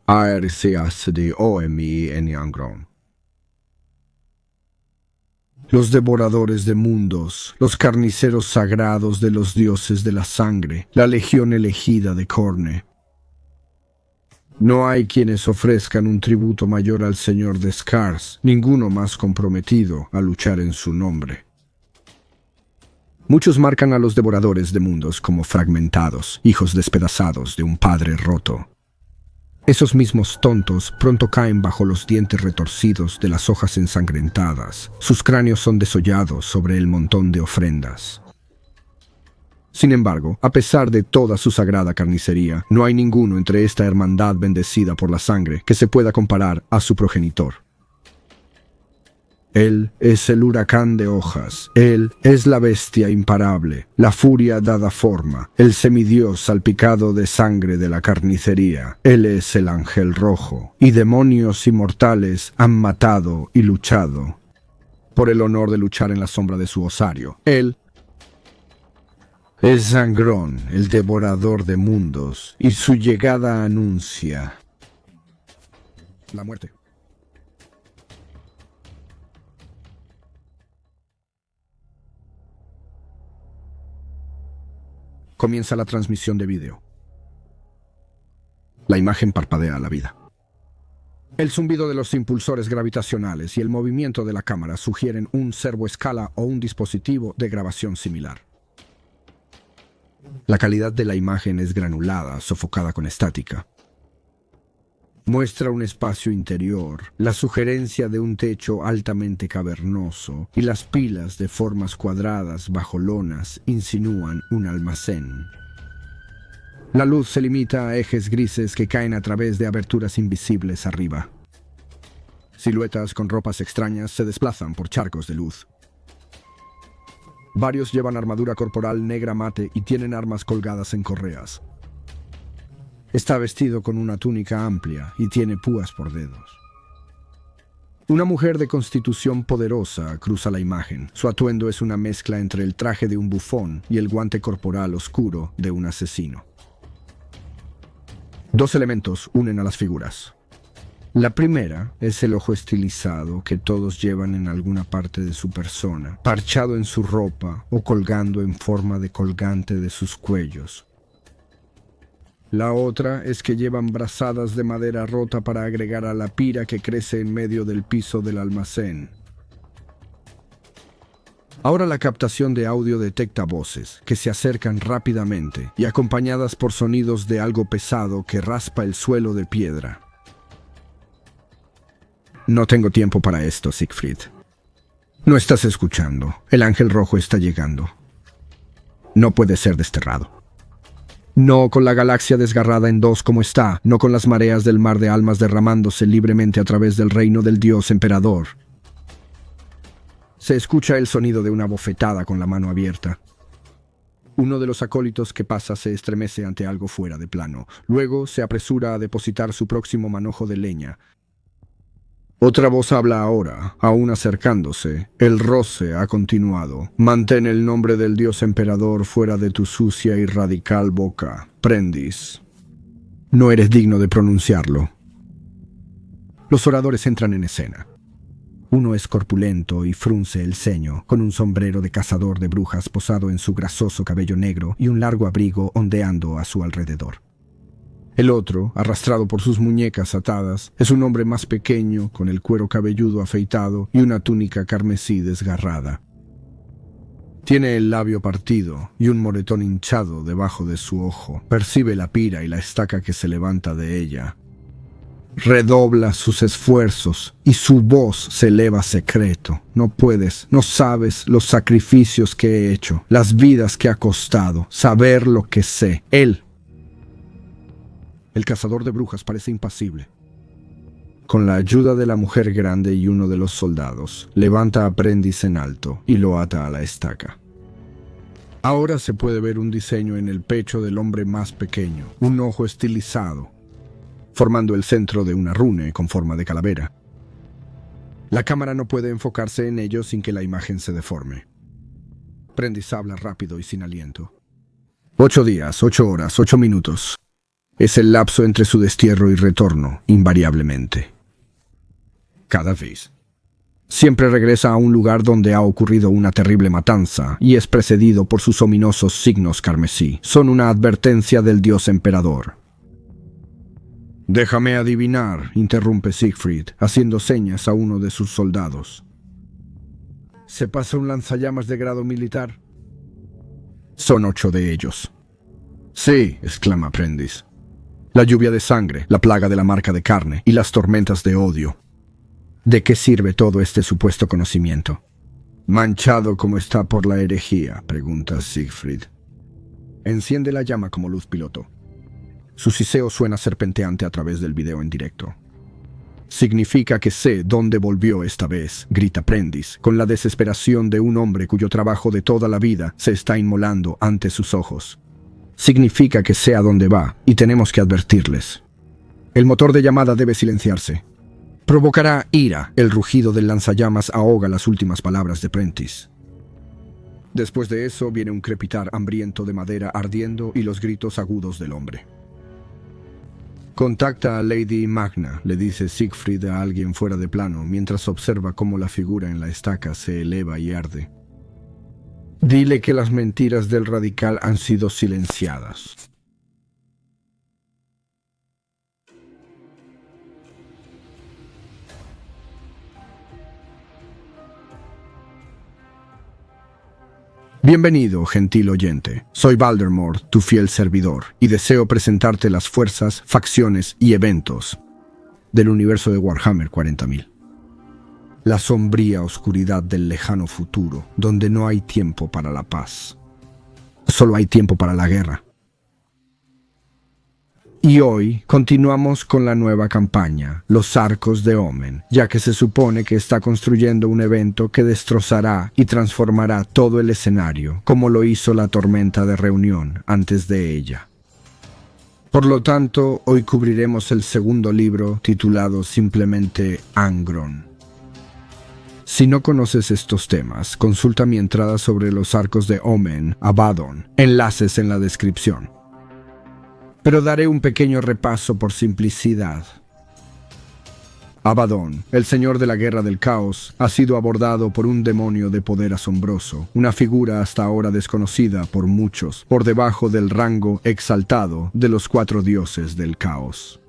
ARCACD-OMI Enneagram. Los devoradores de mundos, los carniceros sagrados de los dioses de la sangre, la legión elegida de Khorne. No hay quienes ofrezcan un tributo mayor al señor de Scars, ninguno más comprometido a luchar en su nombre. Muchos marcan a los devoradores de mundos como fragmentados, hijos despedazados de un padre roto. Esos mismos tontos pronto caen bajo los dientes retorcidos de las hojas ensangrentadas. Sus cráneos son desollados sobre el montón de ofrendas. Sin embargo, a pesar de toda su sagrada carnicería, no hay ninguno entre esta hermandad bendecida por la sangre que se pueda comparar a su progenitor. Él es el huracán de hojas, él es la bestia imparable, la furia dada forma, el semidios salpicado de sangre de la carnicería. Él es el ángel rojo, y demonios inmortales han matado y luchado por el honor de luchar en la sombra de su osario. Él es Zangrón, el devorador de mundos, y su llegada anuncia la muerte. Comienza la transmisión de vídeo. La imagen parpadea a la vida. El zumbido de los impulsores gravitacionales y el movimiento de la cámara sugieren un servoescala o un dispositivo de grabación similar. La calidad de la imagen es granulada, sofocada con estática. Muestra un espacio interior, la sugerencia de un techo altamente cavernoso y las pilas de formas cuadradas bajo lonas insinúan un almacén. La luz se limita a ejes grises que caen a través de aberturas invisibles arriba. Siluetas con ropas extrañas se desplazan por charcos de luz. Varios llevan armadura corporal negra mate y tienen armas colgadas en correas. Está vestido con una túnica amplia y tiene púas por dedos. Una mujer de constitución poderosa cruza la imagen. Su atuendo es una mezcla entre el traje de un bufón y el guante corporal oscuro de un asesino. Dos elementos unen a las figuras. La primera es el ojo estilizado que todos llevan en alguna parte de su persona, parchado en su ropa o colgando en forma de colgante de sus cuellos. La otra es que llevan brazadas de madera rota para agregar a la pira que crece en medio del piso del almacén. Ahora la captación de audio detecta voces que se acercan rápidamente y acompañadas por sonidos de algo pesado que raspa el suelo de piedra. No tengo tiempo para esto, Siegfried. No estás escuchando. El ángel rojo está llegando. No puede ser desterrado. No con la galaxia desgarrada en dos como está, no con las mareas del mar de almas derramándose libremente a través del reino del dios emperador. Se escucha el sonido de una bofetada con la mano abierta. Uno de los acólitos que pasa se estremece ante algo fuera de plano. Luego se apresura a depositar su próximo manojo de leña. Otra voz habla ahora, aún acercándose. El roce ha continuado. Mantén el nombre del dios emperador fuera de tu sucia y radical boca, Prendis. No eres digno de pronunciarlo. Los oradores entran en escena. Uno es corpulento y frunce el ceño, con un sombrero de cazador de brujas posado en su grasoso cabello negro y un largo abrigo ondeando a su alrededor. El otro, arrastrado por sus muñecas atadas, es un hombre más pequeño, con el cuero cabelludo afeitado y una túnica carmesí desgarrada. Tiene el labio partido y un moretón hinchado debajo de su ojo. Percibe la pira y la estaca que se levanta de ella. Redobla sus esfuerzos y su voz se eleva secreto. No puedes, no sabes los sacrificios que he hecho, las vidas que ha costado, saber lo que sé. Él. El cazador de brujas parece impasible. Con la ayuda de la mujer grande y uno de los soldados, levanta a Prendis en alto y lo ata a la estaca. Ahora se puede ver un diseño en el pecho del hombre más pequeño, un ojo estilizado, formando el centro de una rune con forma de calavera. La cámara no puede enfocarse en ello sin que la imagen se deforme. Prendis habla rápido y sin aliento. 8 días, 8 horas, 8 minutos. Es el lapso entre su destierro y retorno, invariablemente. Cada vez. Siempre regresa a un lugar donde ha ocurrido una terrible matanza y es precedido por sus ominosos signos carmesí. Son una advertencia del dios emperador. «Déjame adivinar», interrumpe Siegfried, haciendo señas a uno de sus soldados. «¿Se pasa un lanzallamas de grado militar?» «Son 8 de ellos». «Sí», exclama Prentice. «La lluvia de sangre, la plaga de la marca de carne y las tormentas de odio. ¿De qué sirve todo este supuesto conocimiento?» «Manchado como está por la herejía», pregunta Siegfried. Enciende la llama como luz piloto. Su siseo suena serpenteante a través del video en directo. «Significa que sé dónde volvió esta vez», grita Prentice, con la desesperación de un hombre cuyo trabajo de toda la vida se está inmolando ante sus ojos. «Significa que sé a dónde va, y tenemos que advertirles. El motor de llamada debe silenciarse. Provocará ira». El rugido del lanzallamas ahoga las últimas palabras de Prentice. Después de eso viene un crepitar hambriento de madera ardiendo y los gritos agudos del hombre. «Contacta a Lady Magna», le dice Siegfried a alguien fuera de plano, mientras observa cómo la figura en la estaca se eleva y arde. «Dile que las mentiras del radical han sido silenciadas». Bienvenido, gentil oyente. Soy Valdemort, tu fiel servidor, y deseo presentarte las fuerzas, facciones y eventos del universo de Warhammer 40.000. La sombría oscuridad del lejano futuro, donde no hay tiempo para la paz. Solo hay tiempo para la guerra. Y hoy continuamos con la nueva campaña, los Arcos de Omen, ya que se supone que está construyendo un evento que destrozará y transformará todo el escenario, como lo hizo la tormenta de reunión antes de ella. Por lo tanto, hoy cubriremos el segundo libro, titulado simplemente Angron. Si no conoces estos temas, consulta mi entrada sobre los Arcos de Omen, Abaddon, enlaces en la descripción. Pero daré un pequeño repaso por simplicidad. Abaddon, el señor de la guerra del caos, ha sido abordado por un demonio de poder asombroso, una figura hasta ahora desconocida por muchos, por debajo del rango exaltado de los 4 dioses del caos.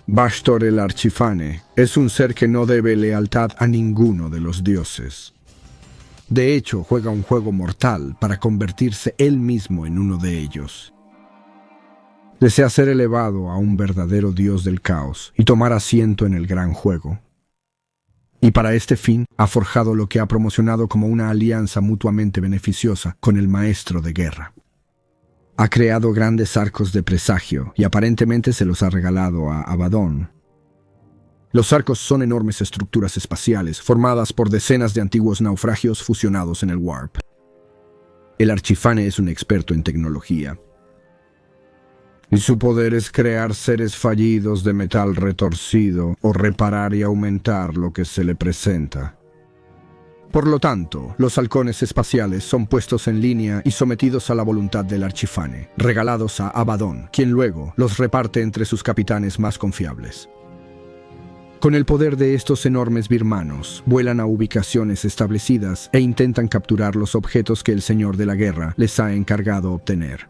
Bashtor el Archifane es un ser que no debe lealtad a ninguno de los dioses. De hecho, juega un juego mortal para convertirse él mismo en uno de ellos. Desea ser elevado a un verdadero dios del caos y tomar asiento en el gran juego. Y para este fin ha forjado lo que ha promocionado como una alianza mutuamente beneficiosa con el maestro de guerra. Ha creado grandes arcos de presagio y aparentemente se los ha regalado a Abaddon. Los arcos son enormes estructuras espaciales formadas por decenas de antiguos naufragios fusionados en el Warp. El Archifane es un experto en tecnología. Y su poder es crear seres fallidos de metal retorcido o reparar y aumentar lo que se le presenta. Por lo tanto, los halcones espaciales son puestos en línea y sometidos a la voluntad del Archifane, regalados a Abaddon, quien luego los reparte entre sus capitanes más confiables. Con el poder de estos enormes birmanos, vuelan a ubicaciones establecidas e intentan capturar los objetos que el Señor de la Guerra les ha encargado obtener.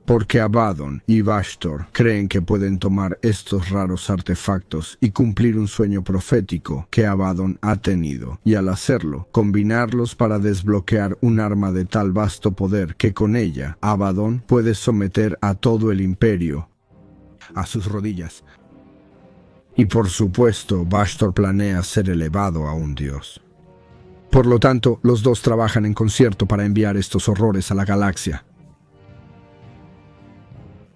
Porque Abaddon y Bashtor creen que pueden tomar estos raros artefactos y cumplir un sueño profético que Abaddon ha tenido, y al hacerlo, combinarlos para desbloquear un arma de tal vasto poder que con ella, Abaddon puede someter a todo el imperio a sus rodillas. Y por supuesto, Bashtor planea ser elevado a un dios. Por lo tanto, los dos trabajan en concierto para enviar estos horrores a la galaxia.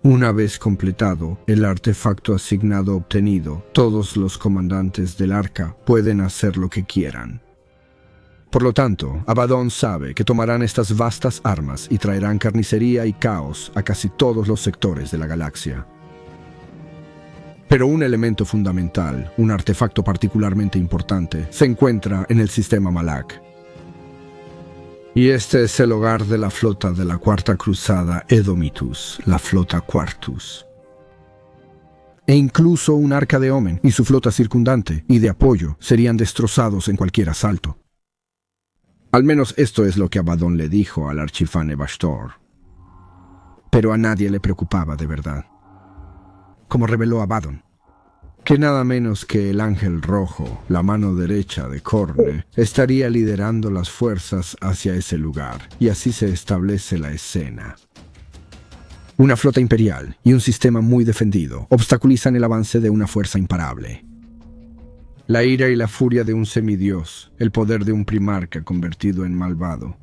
Una vez completado el artefacto asignado obtenido, todos los comandantes del arca pueden hacer lo que quieran. Por lo tanto, Abaddon sabe que tomarán estas vastas armas y traerán carnicería y caos a casi todos los sectores de la galaxia. Pero un elemento fundamental, un artefacto particularmente importante, se encuentra en el sistema Malak. Y este es el hogar de la flota de la Cuarta Cruzada Edomitus, la flota Quartus. E incluso un arca de Omen y su flota circundante y de apoyo serían destrozados en cualquier asalto. Al menos esto es lo que Abaddon le dijo al archifane Bastor. Pero a nadie le preocupaba de verdad. Como reveló Abaddon, que nada menos que el Ángel Rojo, la mano derecha de Khorne, estaría liderando las fuerzas hacia ese lugar, y así se establece la escena. Una flota imperial y un sistema muy defendido obstaculizan el avance de una fuerza imparable. La ira y la furia de un semidios, el poder de un primarca convertido en malvado.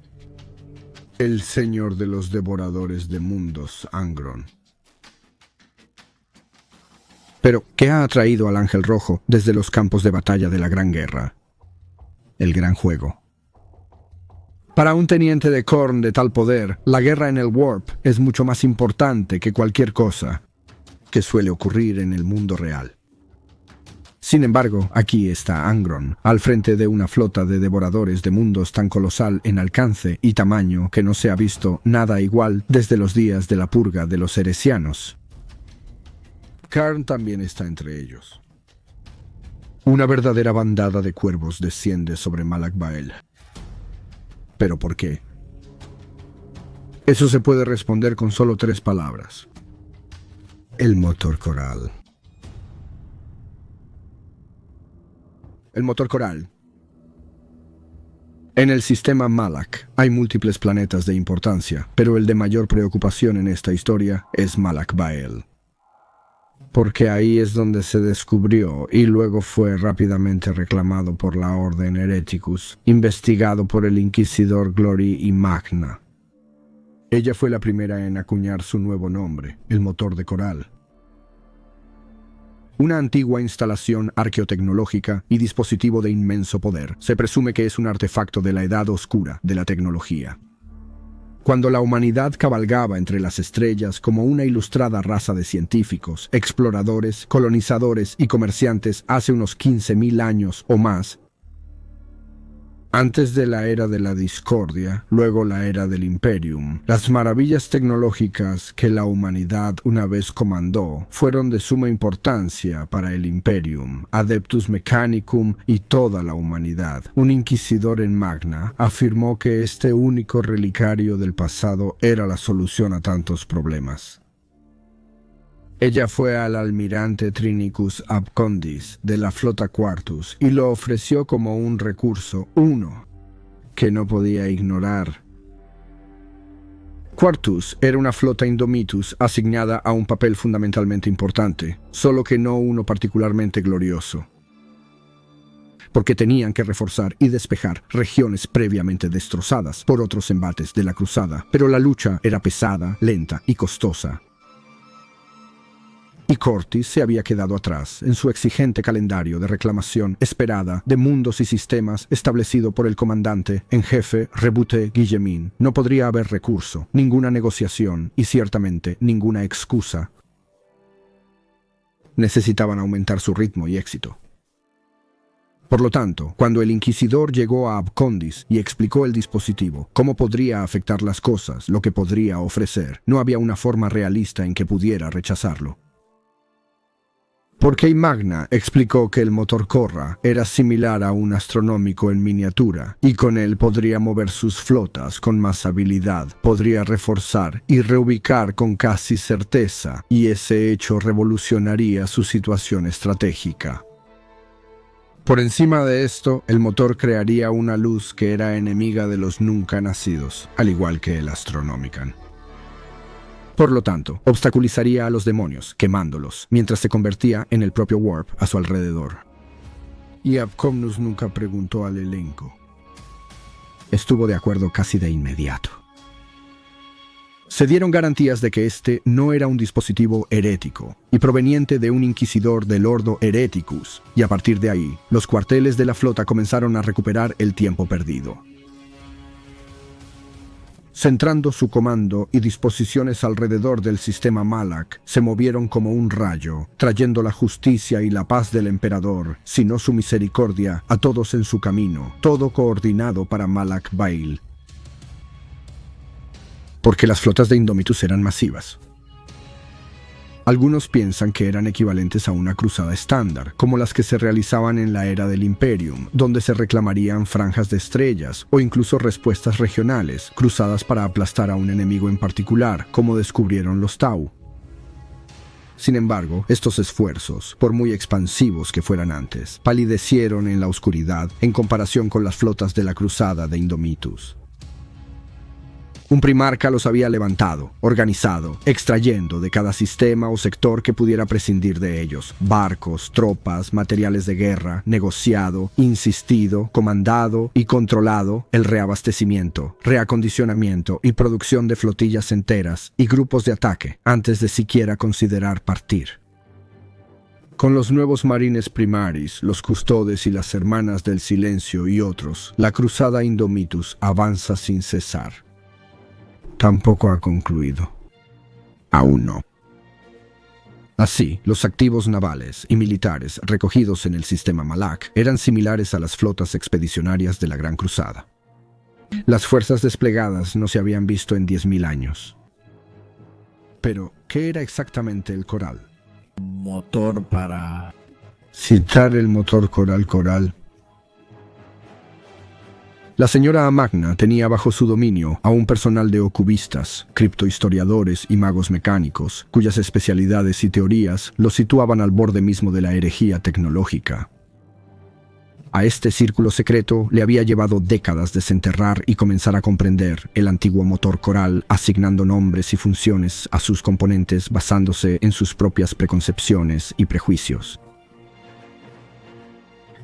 El señor de los devoradores de mundos, Angron. Pero, ¿qué ha atraído al Ángel Rojo desde los campos de batalla de la Gran Guerra? El gran juego. Para un teniente de Khorne de tal poder, la guerra en el Warp es mucho más importante que cualquier cosa que suele ocurrir en el mundo real. Sin embargo, aquí está Angron, al frente de una flota de devoradores de mundos tan colosal en alcance y tamaño que no se ha visto nada igual desde los días de la purga de los heresianos. Karn también está entre ellos. Una verdadera bandada de cuervos desciende sobre Malak Bael. ¿Pero por qué? Eso se puede responder con solo 3 palabras. El motor coral. El motor coral. En el sistema Malak hay múltiples planetas de importancia, pero el de mayor preocupación en esta historia es Malak Bael. Porque ahí es donde se descubrió y luego fue rápidamente reclamado por la Orden Hereticus, investigado por el Inquisidor Glory y Magna. Ella fue la primera en acuñar su nuevo nombre, el motor de coral. Una antigua instalación arqueotecnológica y dispositivo de inmenso poder. Se presume que es un artefacto de la edad oscura de la tecnología. Cuando la humanidad cabalgaba entre las estrellas como una ilustrada raza de científicos, exploradores, colonizadores y comerciantes hace unos 15.000 años o más, antes de la era de la discordia, luego la era del Imperium, las maravillas tecnológicas que la humanidad una vez comandó fueron de suma importancia para el Imperium, Adeptus Mechanicum y toda la humanidad. Un inquisidor en Magna afirmó que este único relicario del pasado era la solución a tantos problemas. Ella fue al almirante Trinicus Abcondis de la flota Quartus y lo ofreció como un recurso, que no podía ignorar. Quartus era una flota Indomitus asignada a un papel fundamentalmente importante, solo que no uno particularmente glorioso. Porque tenían que reforzar y despejar regiones previamente destrozadas por otros embates de la cruzada, pero la lucha era pesada, lenta y costosa. Y Cortis se había quedado atrás en su exigente calendario de reclamación esperada de mundos y sistemas establecido por el comandante en jefe Rebute Guillemin. No podría haber recurso, ninguna negociación y ciertamente ninguna excusa. Necesitaban aumentar su ritmo y éxito. Por lo tanto, cuando el Inquisidor llegó a Abcondis y explicó el dispositivo, cómo podría afectar las cosas, lo que podría ofrecer, no había una forma realista en que pudiera rechazarlo. Porque Magna explicó que el motor Korra era similar a un astronómico en miniatura, y con él podría mover sus flotas con más habilidad, podría reforzar y reubicar con casi certeza, y ese hecho revolucionaría su situación estratégica. Por encima de esto, el motor crearía una luz que era enemiga de los nunca nacidos, al igual que el Astronomican. Por lo tanto, obstaculizaría a los demonios, quemándolos, mientras se convertía en el propio Warp a su alrededor. Y Abcomnus nunca preguntó al elenco. Estuvo de acuerdo casi de inmediato. Se dieron garantías de que este no era un dispositivo herético y proveniente de un inquisidor del Ordo Hereticus, y a partir de ahí, los cuarteles de la flota comenzaron a recuperar el tiempo perdido. Centrando su comando y disposiciones alrededor del sistema Malak, se movieron como un rayo, trayendo la justicia y la paz del emperador, si no su misericordia, a todos en su camino, todo coordinado para Malak Bael. porque las flotas de Indomitus eran masivas. Algunos piensan que eran equivalentes a una cruzada estándar, como las que se realizaban en la era del Imperium, donde se reclamarían franjas de estrellas o incluso respuestas regionales, cruzadas para aplastar a un enemigo en particular, como descubrieron los Tau. Sin embargo, estos esfuerzos, por muy expansivos que fueran antes, palidecieron en la oscuridad en comparación con las flotas de la cruzada de Indomitus. Un primarca los había levantado, organizado, extrayendo de cada sistema o sector que pudiera prescindir de ellos, barcos, tropas, materiales de guerra, negociado, insistido, comandado y controlado el reabastecimiento, reacondicionamiento y producción de flotillas enteras y grupos de ataque, antes de siquiera considerar partir. Con los nuevos marines primaris, los custodes y las hermanas del silencio y otros, la cruzada Indomitus avanza sin cesar. Tampoco ha concluido. Aún no. Así, los activos navales y militares recogidos en el sistema Malak eran similares a las flotas expedicionarias de la Gran Cruzada. Las fuerzas desplegadas no se habían visto en 10.000 años. Pero, ¿qué era exactamente el coral? Motor para... Citar el motor coral. La señora Amagna tenía bajo su dominio a un personal de ocubistas, criptohistoriadores y magos mecánicos, cuyas especialidades y teorías los situaban al borde mismo de la herejía tecnológica. A este círculo secreto le había llevado décadas desenterrar y comenzar a comprender el antiguo motor coral, asignando nombres y funciones a sus componentes basándose en sus propias preconcepciones y prejuicios.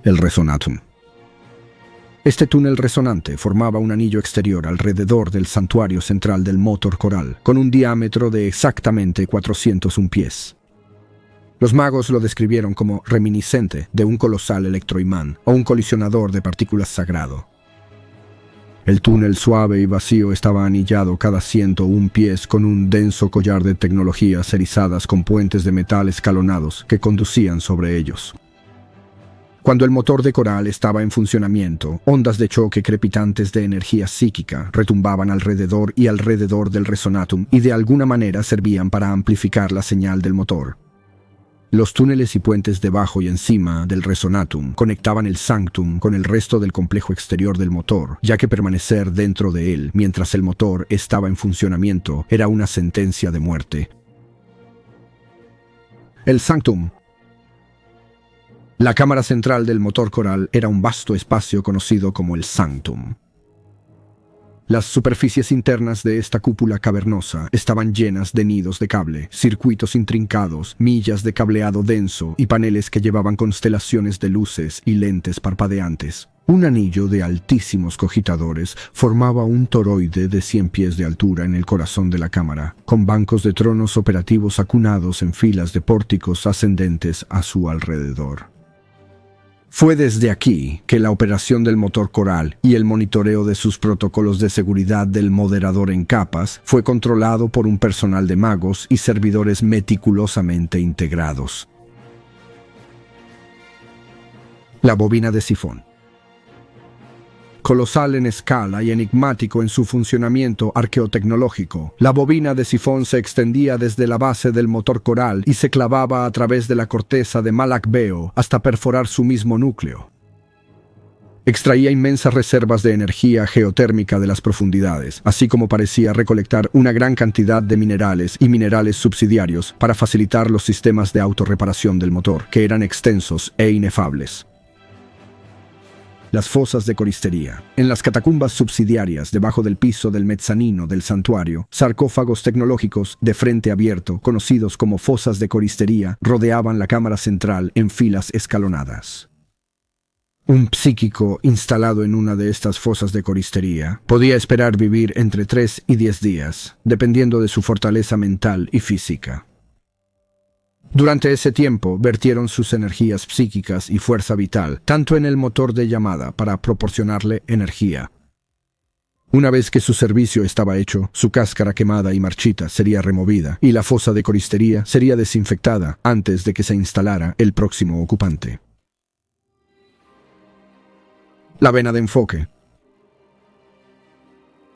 El Resonatum. Este túnel resonante formaba un anillo exterior alrededor del santuario central del motor coral, con un diámetro de exactamente 401 pies. Los magos lo describieron como reminiscente de un colosal electroimán o un colisionador de partículas sagrado. El túnel suave y vacío estaba anillado cada 101 pies con un denso collar de tecnologías erizadas con puentes de metal escalonados que conducían sobre ellos. Cuando el motor de coral estaba en funcionamiento, ondas de choque crepitantes de energía psíquica retumbaban alrededor y alrededor del resonatum y de alguna manera servían para amplificar la señal del motor. Los túneles y puentes debajo y encima del resonatum conectaban el sanctum con el resto del complejo exterior del motor, ya que permanecer dentro de él mientras el motor estaba en funcionamiento era una sentencia de muerte. El sanctum. La cámara central del motor coral era un vasto espacio conocido como el sanctum. Las superficies internas de esta cúpula cavernosa estaban llenas de nidos de cable, circuitos intrincados, millas de cableado denso y paneles que llevaban constelaciones de luces y lentes parpadeantes. Un anillo de altísimos cogitadores formaba un toroide de 100 pies de altura en el corazón de la cámara, con bancos de tronos operativos acunados en filas de pórticos ascendentes a su alrededor. Fue desde aquí que la operación del motor coral y el monitoreo de sus protocolos de seguridad del moderador en capas fue controlado por un personal de magos y servidores meticulosamente integrados. La bobina de sifón. Colosal en escala y enigmático en su funcionamiento arqueotecnológico, la bobina de sifón se extendía desde la base del motor coral y se clavaba a través de la corteza de Malak Beo hasta perforar su mismo núcleo. Extraía inmensas reservas de energía geotérmica de las profundidades, así como parecía recolectar una gran cantidad de minerales y minerales subsidiarios para facilitar los sistemas de autorreparación del motor, que eran extensos e inefables. Las fosas de coristería. En las catacumbas subsidiarias, debajo del piso del mezzanino del santuario, sarcófagos tecnológicos de frente abierto, conocidos como fosas de coristería, rodeaban la cámara central en filas escalonadas. Un psíquico instalado en una de estas fosas de coristería podía esperar vivir entre 3 y 10 días, dependiendo de su fortaleza mental y física. Durante ese tiempo, vertieron sus energías psíquicas y fuerza vital, tanto en el motor de llamada para proporcionarle energía. Una vez que su servicio estaba hecho, su cáscara quemada y marchita sería removida y la fosa de coristería sería desinfectada antes de que se instalara el próximo ocupante. La vena de enfoque.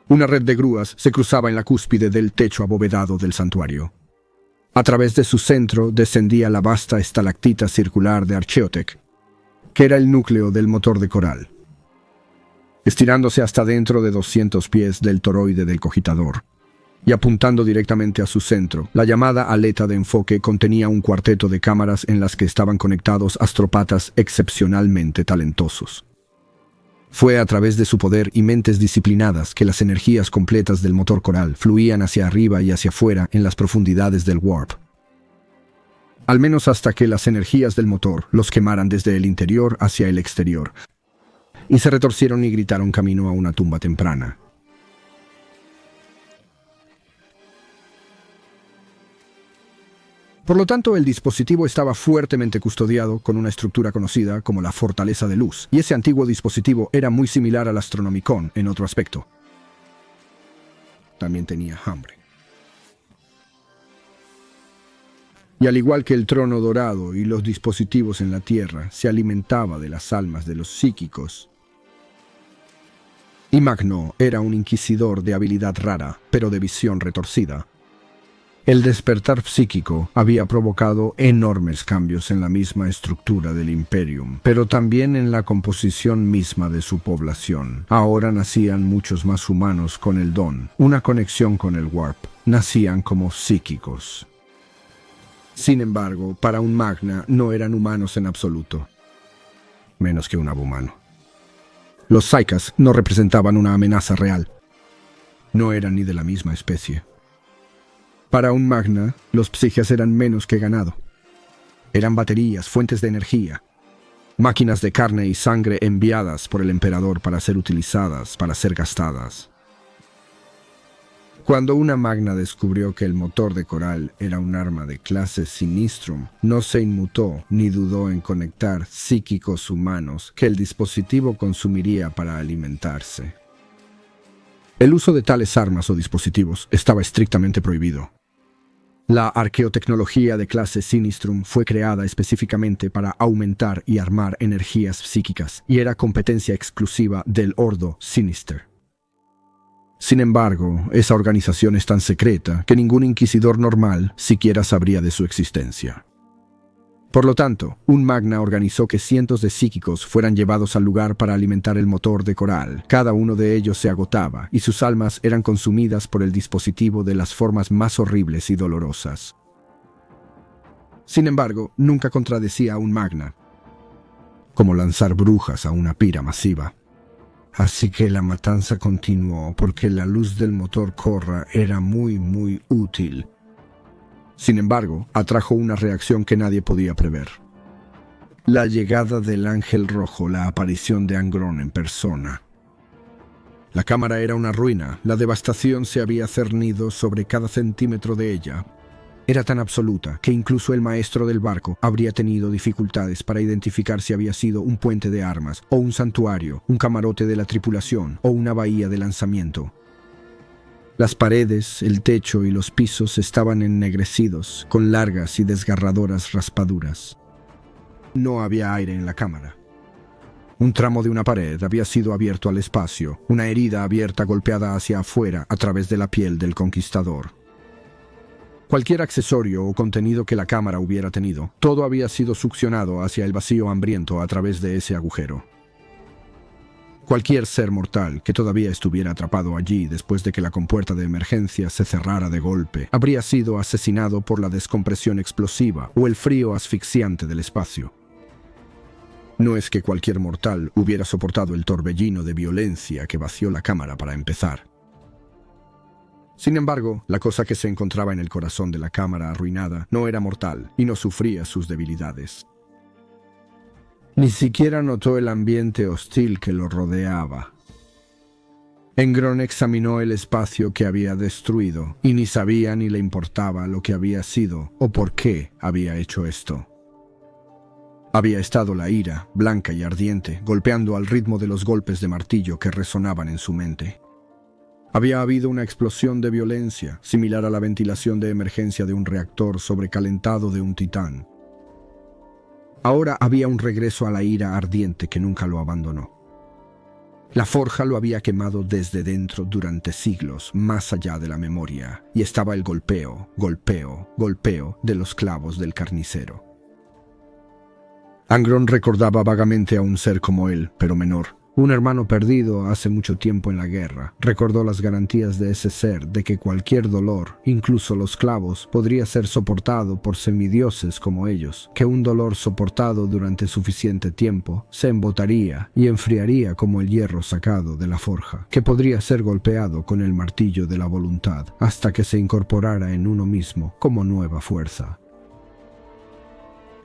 Una red de grúas se cruzaba en la cúspide del techo abovedado del santuario. A través de su centro descendía la vasta estalactita circular de Archaeotech, que era el núcleo del motor de coral, estirándose hasta dentro de 200 pies del toroide del cogitador, y apuntando directamente a su centro. La llamada aleta de enfoque contenía un cuarteto de cámaras en las que estaban conectados astropatas excepcionalmente talentosos. Fue a través de su poder y mentes disciplinadas que las energías completas del motor coral fluían hacia arriba y hacia afuera en las profundidades del warp. Al menos hasta que las energías del motor los quemaran desde el interior hacia el exterior, y se retorcieron y gritaron camino a una tumba temprana. Por lo tanto, el dispositivo estaba fuertemente custodiado con una estructura conocida como la Fortaleza de Luz, y ese antiguo dispositivo era muy similar al Astronomicon en otro aspecto. También tenía hambre. Y al igual que el trono dorado y los dispositivos en la Tierra, se alimentaba de las almas de los psíquicos. Y Magno era un inquisidor de habilidad rara, pero de visión retorcida. El despertar psíquico había provocado enormes cambios en la misma estructura del Imperium, pero también en la composición misma de su población. Ahora nacían muchos más humanos con el don, una conexión con el Warp. Nacían como psíquicos. Sin embargo, para un Magna no eran humanos en absoluto, menos que un abhumano. Los Psychas no representaban una amenaza real. No eran ni de la misma especie. Para un Magna, los Psigias eran menos que ganado. Eran baterías, fuentes de energía, máquinas de carne y sangre enviadas por el emperador para ser utilizadas, para ser gastadas. Cuando una Magna descubrió que el motor de coral era un arma de clase Sinistrum, no se inmutó ni dudó en conectar psíquicos humanos que el dispositivo consumiría para alimentarse. El uso de tales armas o dispositivos estaba estrictamente prohibido. La arqueotecnología de clase Sinistrum fue creada específicamente para aumentar y armar energías psíquicas y era competencia exclusiva del Ordo Sinister. Sin embargo, esa organización es tan secreta que ningún inquisidor normal siquiera sabría de su existencia. Por lo tanto, un Magna organizó que cientos de psíquicos fueran llevados al lugar para alimentar el motor de coral. Cada uno de ellos se agotaba, y sus almas eran consumidas por el dispositivo de las formas más horribles y dolorosas. Sin embargo, nunca contradecía a un Magna, como lanzar brujas a una pira masiva. Así que la matanza continuó porque la luz del motor Korra era muy útil. Sin embargo, atrajo una reacción que nadie podía prever. La llegada del Ángel Rojo, la aparición de Angron en persona. La cámara era una ruina, la devastación se había cernido sobre cada centímetro de ella. Era tan absoluta que incluso el maestro del barco habría tenido dificultades para identificar si había sido un puente de armas, o un santuario, un camarote de la tripulación, o una bahía de lanzamiento. Las paredes, el techo y los pisos estaban ennegrecidos, con largas y desgarradoras raspaduras. No había aire en la cámara. Un tramo de una pared había sido abierto al espacio, una herida abierta golpeada hacia afuera a través de la piel del conquistador. Cualquier accesorio o contenido que la cámara hubiera tenido, todo había sido succionado hacia el vacío hambriento a través de ese agujero. Cualquier ser mortal que todavía estuviera atrapado allí después de que la compuerta de emergencia se cerrara de golpe, habría sido asesinado por la descompresión explosiva o el frío asfixiante del espacio. No es que cualquier mortal hubiera soportado el torbellino de violencia que vació la cámara para empezar. Sin embargo, la cosa que se encontraba en el corazón de la cámara arruinada no era mortal y no sufría sus debilidades. Ni siquiera notó el ambiente hostil que lo rodeaba. Angron examinó el espacio que había destruido y ni sabía ni le importaba lo que había sido o por qué había hecho esto. Había estado la ira, blanca y ardiente, golpeando al ritmo de los golpes de martillo que resonaban en su mente. Había habido una explosión de violencia, similar a la ventilación de emergencia de un reactor sobrecalentado de un titán. Ahora había un regreso a la ira ardiente que nunca lo abandonó. La forja lo había quemado desde dentro durante siglos, más allá de la memoria, y estaba el golpeo, golpeo, golpeo de los clavos del carnicero. Angron recordaba vagamente a un ser como él, pero menor. Un hermano perdido hace mucho tiempo en la guerra. Recordó las garantías de ese ser de que cualquier dolor, incluso los clavos, podría ser soportado por semidioses como ellos, que un dolor soportado durante suficiente tiempo se embotaría y enfriaría como el hierro sacado de la forja, que podría ser golpeado con el martillo de la voluntad hasta que se incorporara en uno mismo como nueva fuerza.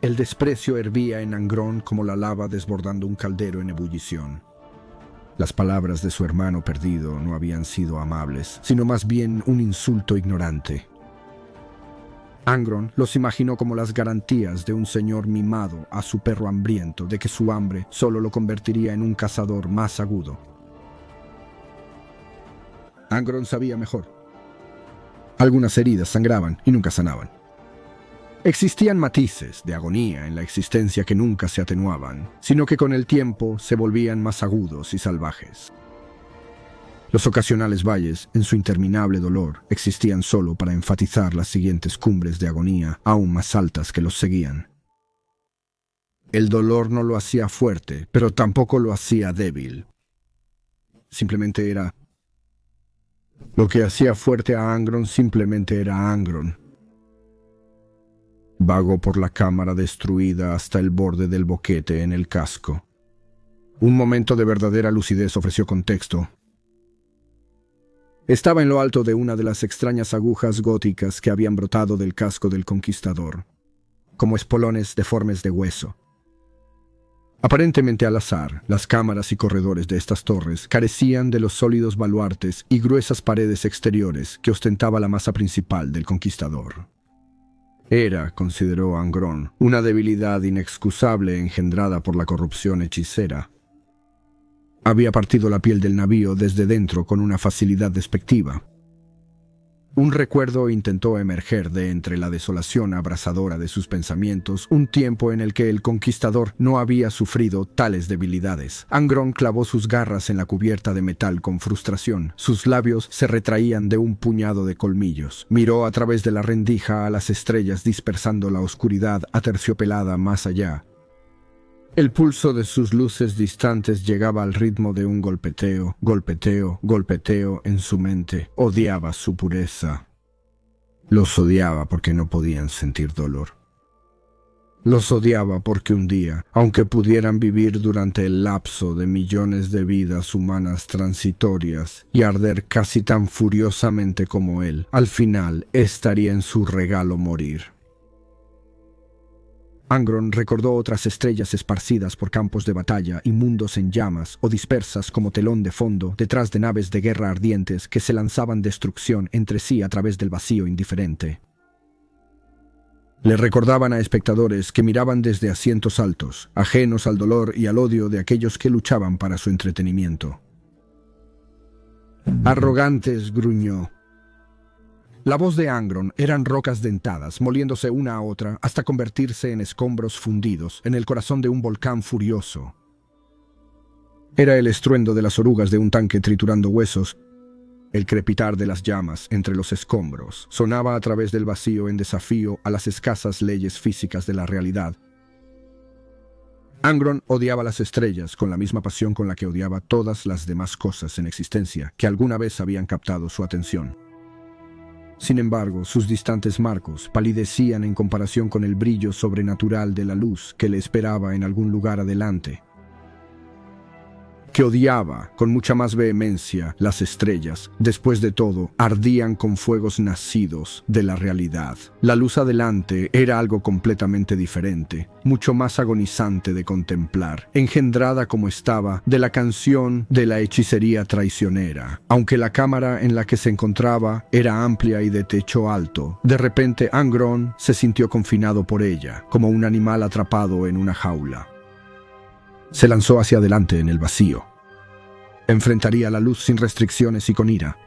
El desprecio hervía en Angron como la lava desbordando un caldero en ebullición. Las palabras de su hermano perdido no habían sido amables, sino más bien un insulto ignorante. Angron los imaginó como las garantías de un señor mimado a su perro hambriento de que su hambre solo lo convertiría en un cazador más agudo. Angron sabía mejor. Algunas heridas sangraban y nunca sanaban. Existían matices de agonía en la existencia que nunca se atenuaban, sino que con el tiempo se volvían más agudos y salvajes. Los ocasionales valles, en su interminable dolor, existían solo para enfatizar las siguientes cumbres de agonía aún más altas que los seguían. El dolor no lo hacía fuerte, pero tampoco lo hacía débil. Simplemente era... Lo que hacía fuerte a Angron simplemente era Angron. Vagó por la cámara destruida hasta el borde del boquete en el casco. Un momento de verdadera lucidez ofreció contexto. Estaba en lo alto de una de las extrañas agujas góticas que habían brotado del casco del conquistador, como espolones deformes de hueso. Aparentemente al azar, las cámaras y corredores de estas torres carecían de los sólidos baluartes y gruesas paredes exteriores que ostentaba la masa principal del conquistador. Era, consideró Angron, una debilidad inexcusable engendrada por la corrupción hechicera. Había partido la piel del navío desde dentro con una facilidad despectiva. Un recuerdo intentó emerger de entre la desolación abrasadora de sus pensamientos, un tiempo en el que el conquistador no había sufrido tales debilidades. Angron clavó sus garras en la cubierta de metal con frustración. Sus labios se retraían de un puñado de colmillos. Miró a través de la rendija a las estrellas dispersando la oscuridad aterciopelada más allá. El pulso de sus luces distantes llegaba al ritmo de un golpeteo, golpeteo, golpeteo en su mente. Odiaba su pureza. Los odiaba porque no podían sentir dolor. Los odiaba porque un día, aunque pudieran vivir durante el lapso de millones de vidas humanas transitorias y arder casi tan furiosamente como él, al final estaría en su regalo morir. Angron recordó otras estrellas esparcidas por campos de batalla y mundos en llamas o dispersas como telón de fondo detrás de naves de guerra ardientes que se lanzaban destrucción entre sí a través del vacío indiferente. Le recordaban a espectadores que miraban desde asientos altos, ajenos al dolor y al odio de aquellos que luchaban para su entretenimiento. Arrogantes, gruñó. La voz de Angron eran rocas dentadas, moliéndose una a otra hasta convertirse en escombros fundidos en el corazón de un volcán furioso. Era el estruendo de las orugas de un tanque triturando huesos. El crepitar de las llamas entre los escombros sonaba a través del vacío en desafío a las escasas leyes físicas de la realidad. Angron odiaba las estrellas con la misma pasión con la que odiaba todas las demás cosas en existencia que alguna vez habían captado su atención. Sin embargo, sus distantes marcos palidecían en comparación con el brillo sobrenatural de la luz que le esperaba en algún lugar adelante. Que odiaba con mucha más vehemencia las estrellas. Después de todo, ardían con fuegos nacidos de la realidad. La luz adelante era algo completamente diferente, mucho más agonizante de contemplar, engendrada como estaba de la canción de la hechicería traicionera. Aunque la cámara en la que se encontraba era amplia y de techo alto, de repente Angron se sintió confinado por ella, como un animal atrapado en una jaula. Se lanzó hacia adelante en el vacío. Enfrentaría la luz sin restricciones y con ira.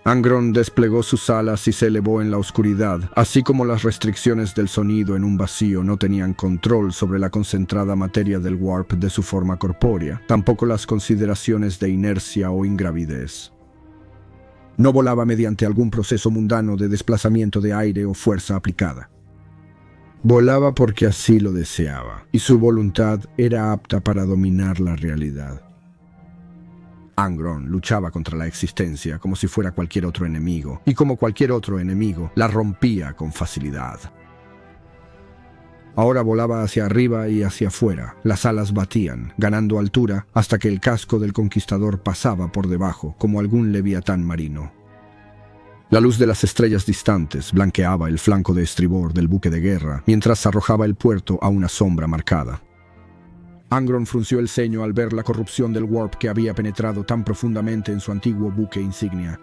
Angron desplegó sus alas y se elevó en la oscuridad, así como las restricciones del sonido en un vacío no tenían control sobre la concentrada materia del warp de su forma corpórea, tampoco las consideraciones de inercia o ingravidez. No volaba mediante algún proceso mundano de desplazamiento de aire o fuerza aplicada. Volaba porque así lo deseaba, y su voluntad era apta para dominar la realidad. Angron luchaba contra la existencia como si fuera cualquier otro enemigo, y como cualquier otro enemigo, la rompía con facilidad. Ahora volaba hacia arriba y hacia afuera, las alas batían, ganando altura, hasta que el casco del conquistador pasaba por debajo, como algún leviatán marino. La luz de las estrellas distantes blanqueaba el flanco de estribor del buque de guerra, mientras arrojaba el puerto a una sombra marcada. Angron frunció el ceño al ver la corrupción del warp que había penetrado tan profundamente en su antiguo buque insignia.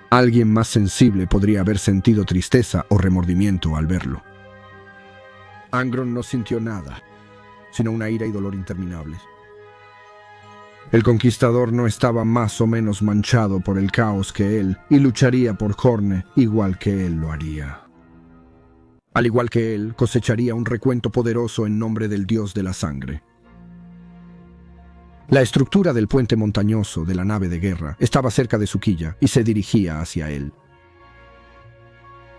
Alguien más sensible podría haber sentido tristeza o remordimiento al verlo. Angron no sintió nada, sino una ira y dolor interminables. El conquistador no estaba más o menos manchado por el caos que él, y lucharía por Horne igual que él lo haría. Al igual que él, cosecharía un recuento poderoso en nombre del dios de la sangre. La estructura del puente montañoso de la nave de guerra estaba cerca de su quilla y se dirigía hacia él.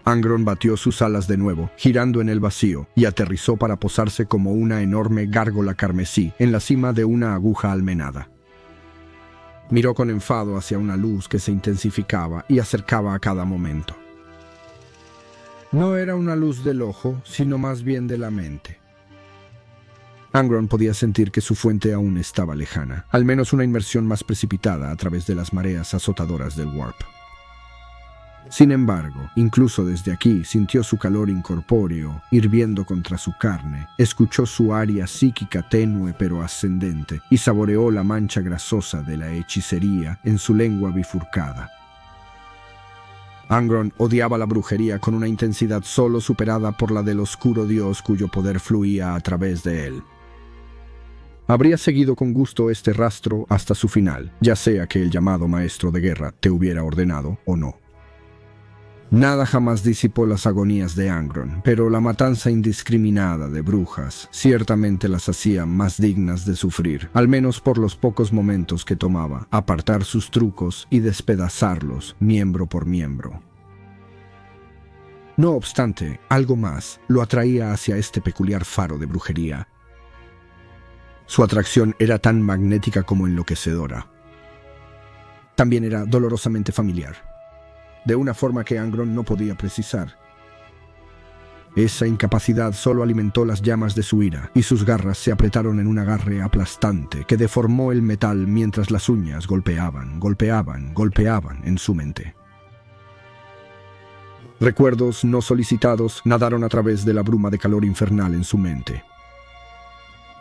Angron batió sus alas de nuevo, girando en el vacío, y aterrizó para posarse como una enorme gárgola carmesí en la cima de una aguja almenada. Miró con enfado hacia una luz que se intensificaba y acercaba a cada momento. No era una luz del ojo, sino más bien de la mente. Angron podía sentir que su fuente aún estaba lejana, al menos una inmersión más precipitada a través de las mareas azotadoras del warp. Sin embargo, incluso desde aquí sintió su calor incorpóreo hirviendo contra su carne, escuchó su aria psíquica tenue pero ascendente y saboreó la mancha grasosa de la hechicería en su lengua bifurcada. Angron odiaba la brujería con una intensidad solo superada por la del oscuro dios cuyo poder fluía a través de él. Habría seguido con gusto este rastro hasta su final, ya sea que el llamado maestro de guerra te hubiera ordenado o no. Nada jamás disipó las agonías de Angron, pero la matanza indiscriminada de brujas ciertamente las hacía más dignas de sufrir, al menos por los pocos momentos que tomaba apartar sus trucos y despedazarlos miembro por miembro. No obstante, algo más lo atraía hacia este peculiar faro de brujería. Su atracción era tan magnética como enloquecedora. También era dolorosamente familiar, de una forma que Angron no podía precisar. Esa incapacidad solo alimentó las llamas de su ira, y sus garras se apretaron en un agarre aplastante que deformó el metal mientras las uñas golpeaban en su mente. Recuerdos no solicitados nadaron a través de la bruma de calor infernal en su mente.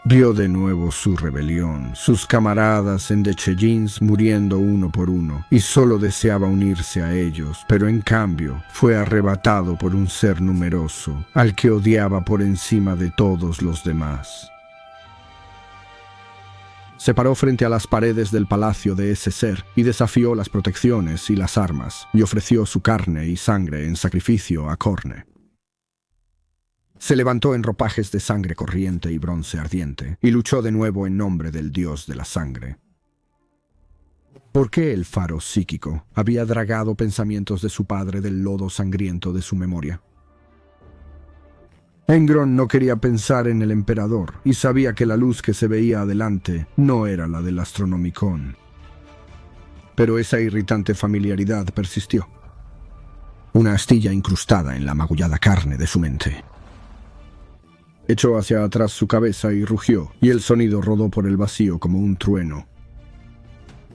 Vio de nuevo su rebelión, sus camaradas en Dechellins muriendo uno por uno, y solo deseaba unirse a ellos, pero en cambio fue arrebatado por un ser numeroso, al que odiaba por encima de todos los demás. Se paró frente a las paredes del palacio de ese ser y desafió las protecciones y las armas, y ofreció su carne y sangre en sacrificio a Horne. Se levantó en ropajes de sangre corriente y bronce ardiente, y luchó de nuevo en nombre del dios de la sangre. ¿Por qué el faro psíquico había dragado pensamientos de su padre del lodo sangriento de su memoria? Angron no quería pensar en el emperador, y sabía que la luz que se veía adelante no era la del Astronomicon. Pero esa irritante familiaridad persistió. Una astilla incrustada en la magullada carne de su mente. Echó hacia atrás su cabeza y rugió, y el sonido rodó por el vacío como un trueno.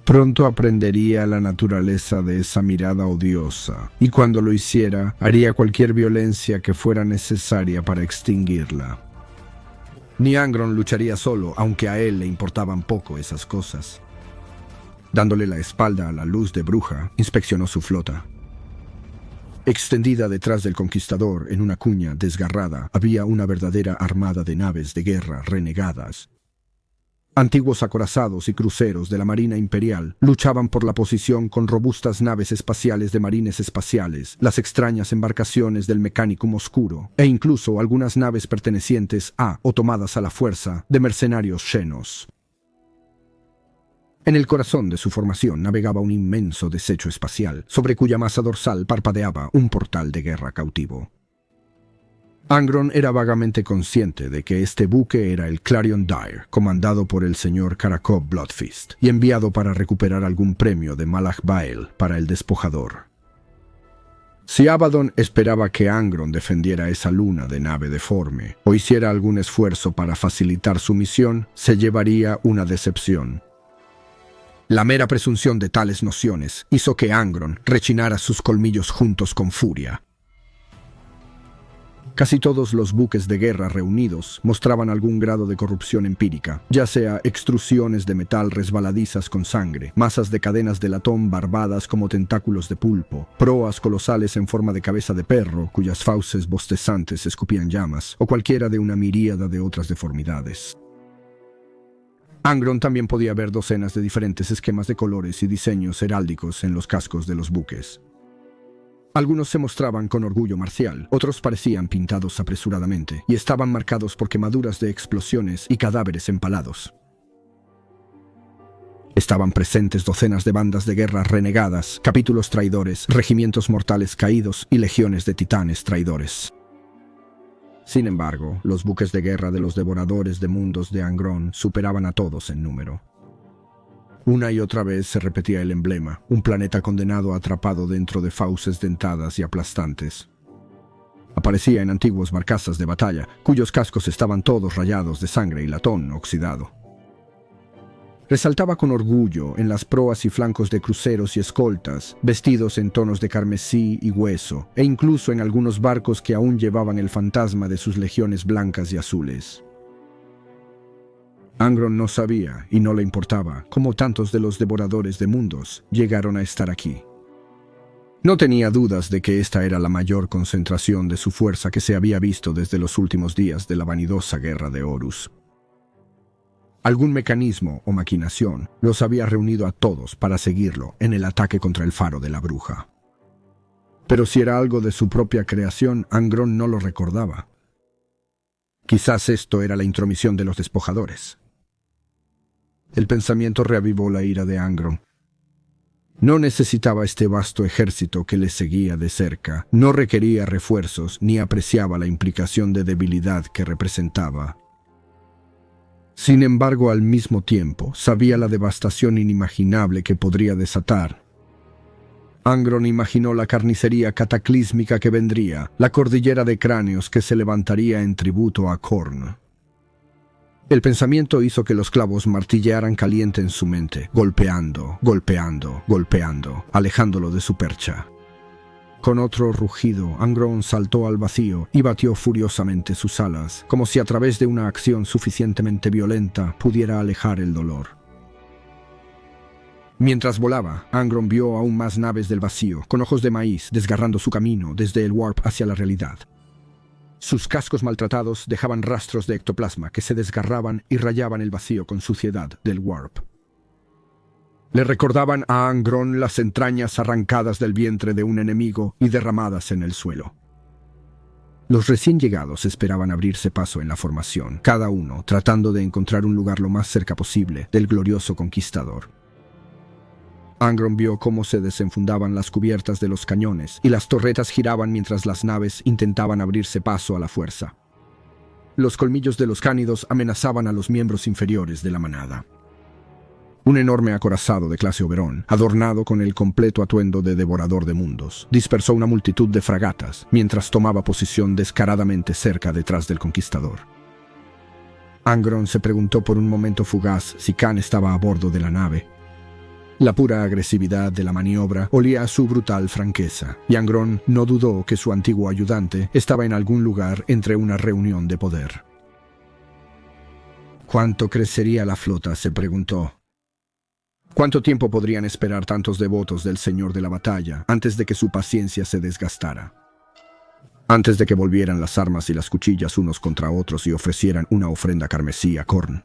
Pronto aprendería la naturaleza de esa mirada odiosa, y cuando lo hiciera, haría cualquier violencia que fuera necesaria para extinguirla. Ni Angron lucharía solo, aunque a él le importaban poco esas cosas. Dándole la espalda a la luz de bruja, inspeccionó su flota. Extendida detrás del conquistador en una cuña desgarrada, había una verdadera armada de naves de guerra renegadas. Antiguos acorazados y cruceros de la Marina Imperial luchaban por la posición con robustas naves espaciales de marines espaciales, las extrañas embarcaciones del Mechanicum Oscuro, e incluso algunas naves pertenecientes a, o tomadas a la fuerza, de mercenarios xenos. En el corazón de su formación navegaba un inmenso desecho espacial, sobre cuya masa dorsal parpadeaba un portal de guerra cautivo. Angron era vagamente consciente de que este buque era el Clarion Dire, comandado por el señor Karakov Bloodfist, y enviado para recuperar algún premio de Malach Bael para el despojador. Si Abaddon esperaba que Angron defendiera esa luna de nave deforme, o hiciera algún esfuerzo para facilitar su misión, se llevaría una decepción. La mera presunción de tales nociones hizo que Angron rechinara sus colmillos juntos con furia. Casi todos los buques de guerra reunidos mostraban algún grado de corrupción empírica, ya sea extrusiones de metal resbaladizas con sangre, masas de cadenas de latón barbadas como tentáculos de pulpo, proas colosales en forma de cabeza de perro cuyas fauces bostezantes escupían llamas, o cualquiera de una miríada de otras deformidades. Angron también podía ver docenas de diferentes esquemas de colores y diseños heráldicos en los cascos de los buques. Algunos se mostraban con orgullo marcial, otros parecían pintados apresuradamente y estaban marcados por quemaduras de explosiones y cadáveres empalados. Estaban presentes docenas de bandas de guerra renegadas, capítulos traidores, regimientos mortales caídos y legiones de titanes traidores. Sin embargo, los buques de guerra de los devoradores de mundos de Angron superaban a todos en número. Una y otra vez se repetía el emblema, un planeta condenado atrapado dentro de fauces dentadas y aplastantes. Aparecía en antiguos barcazas de batalla, cuyos cascos estaban todos rayados de sangre y latón oxidado. Resaltaba con orgullo en las proas y flancos de cruceros y escoltas, vestidos en tonos de carmesí y hueso, e incluso en algunos barcos que aún llevaban el fantasma de sus legiones blancas y azules. Angron no sabía, y no le importaba, cómo tantos de los devoradores de mundos llegaron a estar aquí. No tenía dudas de que esta era la mayor concentración de su fuerza que se había visto desde los últimos días de la vanidosa guerra de Horus. Algún mecanismo o maquinación los había reunido a todos para seguirlo en el ataque contra el faro de la bruja. Pero si era algo de su propia creación, Angron no lo recordaba. Quizás esto era la intromisión de los despojadores. El pensamiento reavivó la ira de Angron. No necesitaba este vasto ejército que le seguía de cerca, no requería refuerzos ni apreciaba la implicación de debilidad que representaba. Sin embargo, al mismo tiempo, sabía la devastación inimaginable que podría desatar. Angron imaginó la carnicería cataclísmica que vendría, la cordillera de cráneos que se levantaría en tributo a Khorne. El pensamiento hizo que los clavos martillearan caliente en su mente, golpeando, golpeando, golpeando, alejándolo de su percha. Con otro rugido, Angron saltó al vacío y batió furiosamente sus alas, como si a través de una acción suficientemente violenta pudiera alejar el dolor. Mientras volaba, Angron vio aún más naves del vacío, con ojos de maíz, desgarrando su camino desde el warp hacia la realidad. Sus cascos maltratados dejaban rastros de ectoplasma que se desgarraban y rayaban el vacío con suciedad del warp. Le recordaban a Angron las entrañas arrancadas del vientre de un enemigo y derramadas en el suelo. Los recién llegados esperaban abrirse paso en la formación, cada uno tratando de encontrar un lugar lo más cerca posible del glorioso conquistador. Angron vio cómo se desenfundaban las cubiertas de los cañones y las torretas giraban mientras las naves intentaban abrirse paso a la fuerza. Los colmillos de los cánidos amenazaban a los miembros inferiores de la manada. Un enorme acorazado de clase Oberón, adornado con el completo atuendo de devorador de mundos, dispersó una multitud de fragatas mientras tomaba posición descaradamente cerca detrás del conquistador. Angron se preguntó por un momento fugaz si Khan estaba a bordo de la nave. La pura agresividad de la maniobra olía a su brutal franqueza, y Angron no dudó que su antiguo ayudante estaba en algún lugar entre una reunión de poder. ¿Cuánto crecería la flota?, se preguntó. ¿Cuánto tiempo podrían esperar tantos devotos del Señor de la Batalla antes de que su paciencia se desgastara? Antes de que volvieran las armas y las cuchillas unos contra otros y ofrecieran una ofrenda carmesí a Khorne.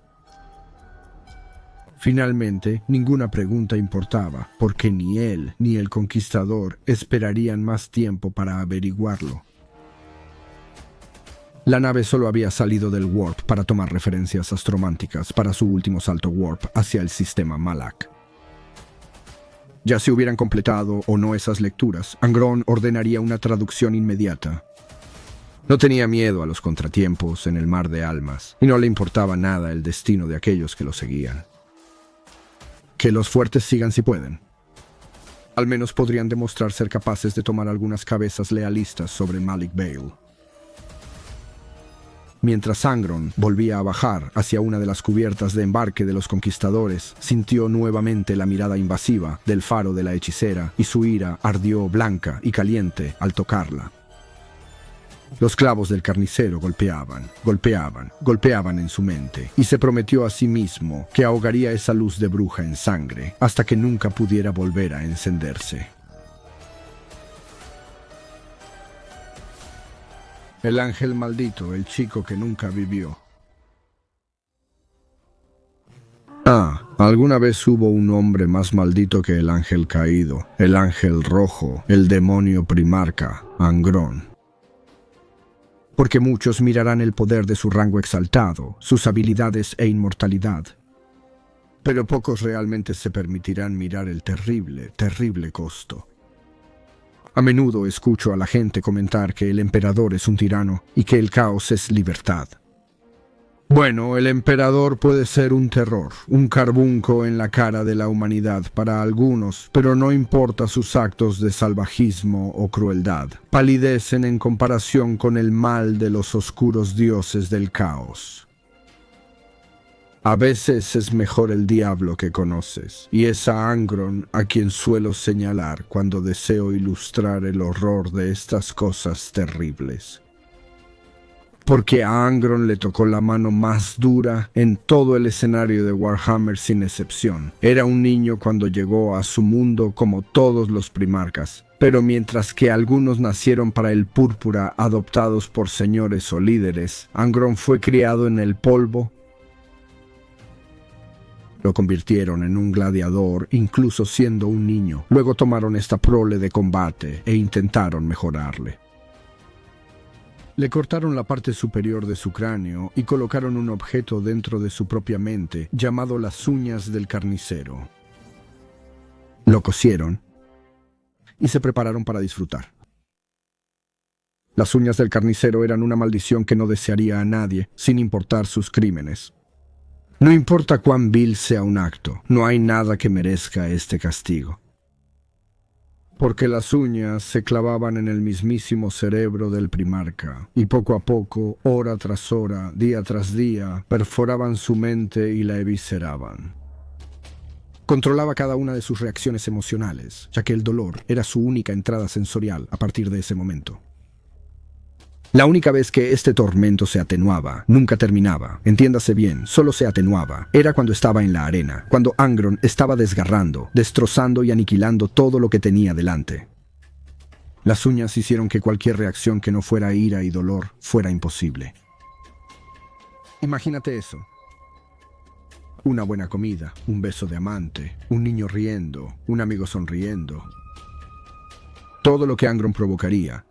Finalmente, ninguna pregunta importaba, porque ni él ni el conquistador esperarían más tiempo para averiguarlo. La nave solo había salido del warp para tomar referencias astrománticas para su último salto warp hacia el sistema Malak. Ya se hubieran completado o no esas lecturas, Angron ordenaría una traducción inmediata. No tenía miedo a los contratiempos en el mar de almas, y no le importaba nada el destino de aquellos que lo seguían. Que los fuertes sigan si pueden. Al menos podrían demostrar ser capaces de tomar algunas cabezas lealistas sobre Malik Vale. Mientras Angron volvía a bajar hacia una de las cubiertas de embarque de los conquistadores, sintió nuevamente la mirada invasiva del faro de la hechicera y su ira ardió blanca y caliente al tocarla. Los clavos del carnicero golpeaban en su mente, y se prometió a sí mismo que ahogaría esa luz de bruja en sangre hasta que nunca pudiera volver a encenderse. El ángel maldito, el chico que nunca vivió. Alguna vez hubo un hombre más maldito que el ángel caído, el ángel rojo, el demonio primarca, Angron. Porque muchos mirarán el poder de su rango exaltado, sus habilidades e inmortalidad. Pero pocos realmente se permitirán mirar el terrible, terrible costo. A menudo escucho a la gente comentar que el emperador es un tirano y que el caos es libertad. Bueno, el emperador puede ser un terror, un carbunco en la cara de la humanidad para algunos, pero no importa sus actos de salvajismo o crueldad, palidecen en comparación con el mal de los oscuros dioses del caos. A veces es mejor el diablo que conoces, y es a Angron a quien suelo señalar cuando deseo ilustrar el horror de estas cosas terribles. Porque a Angron le tocó la mano más dura en todo el escenario de Warhammer sin excepción. Era un niño cuando llegó a su mundo como todos los primarcas, pero mientras que algunos nacieron para el púrpura adoptados por señores o líderes, Angron fue criado en el polvo. Lo convirtieron en un gladiador, incluso siendo un niño. Luego tomaron esta prole de combate e intentaron mejorarle. Le cortaron la parte superior de su cráneo y colocaron un objeto dentro de su propia mente, llamado las uñas del carnicero. Lo cosieron y se prepararon para disfrutar. Las uñas del carnicero eran una maldición que no desearía a nadie, sin importar sus crímenes. No importa cuán vil sea un acto, no hay nada que merezca este castigo. Porque las uñas se clavaban en el mismísimo cerebro del primarca, y poco a poco, hora tras hora, día tras día, perforaban su mente y la evisceraban. Controlaba cada una de sus reacciones emocionales, ya que el dolor era su única entrada sensorial a partir de ese momento. La única vez que este tormento se atenuaba, nunca terminaba, entiéndase bien, solo se atenuaba, era cuando estaba en la arena, cuando Angron estaba desgarrando, destrozando y aniquilando todo lo que tenía delante. Las uñas hicieron que cualquier reacción que no fuera ira y dolor fuera imposible. Imagínate eso. Una buena comida, un beso de amante, un niño riendo, un amigo sonriendo. Todo lo que Angron provocaría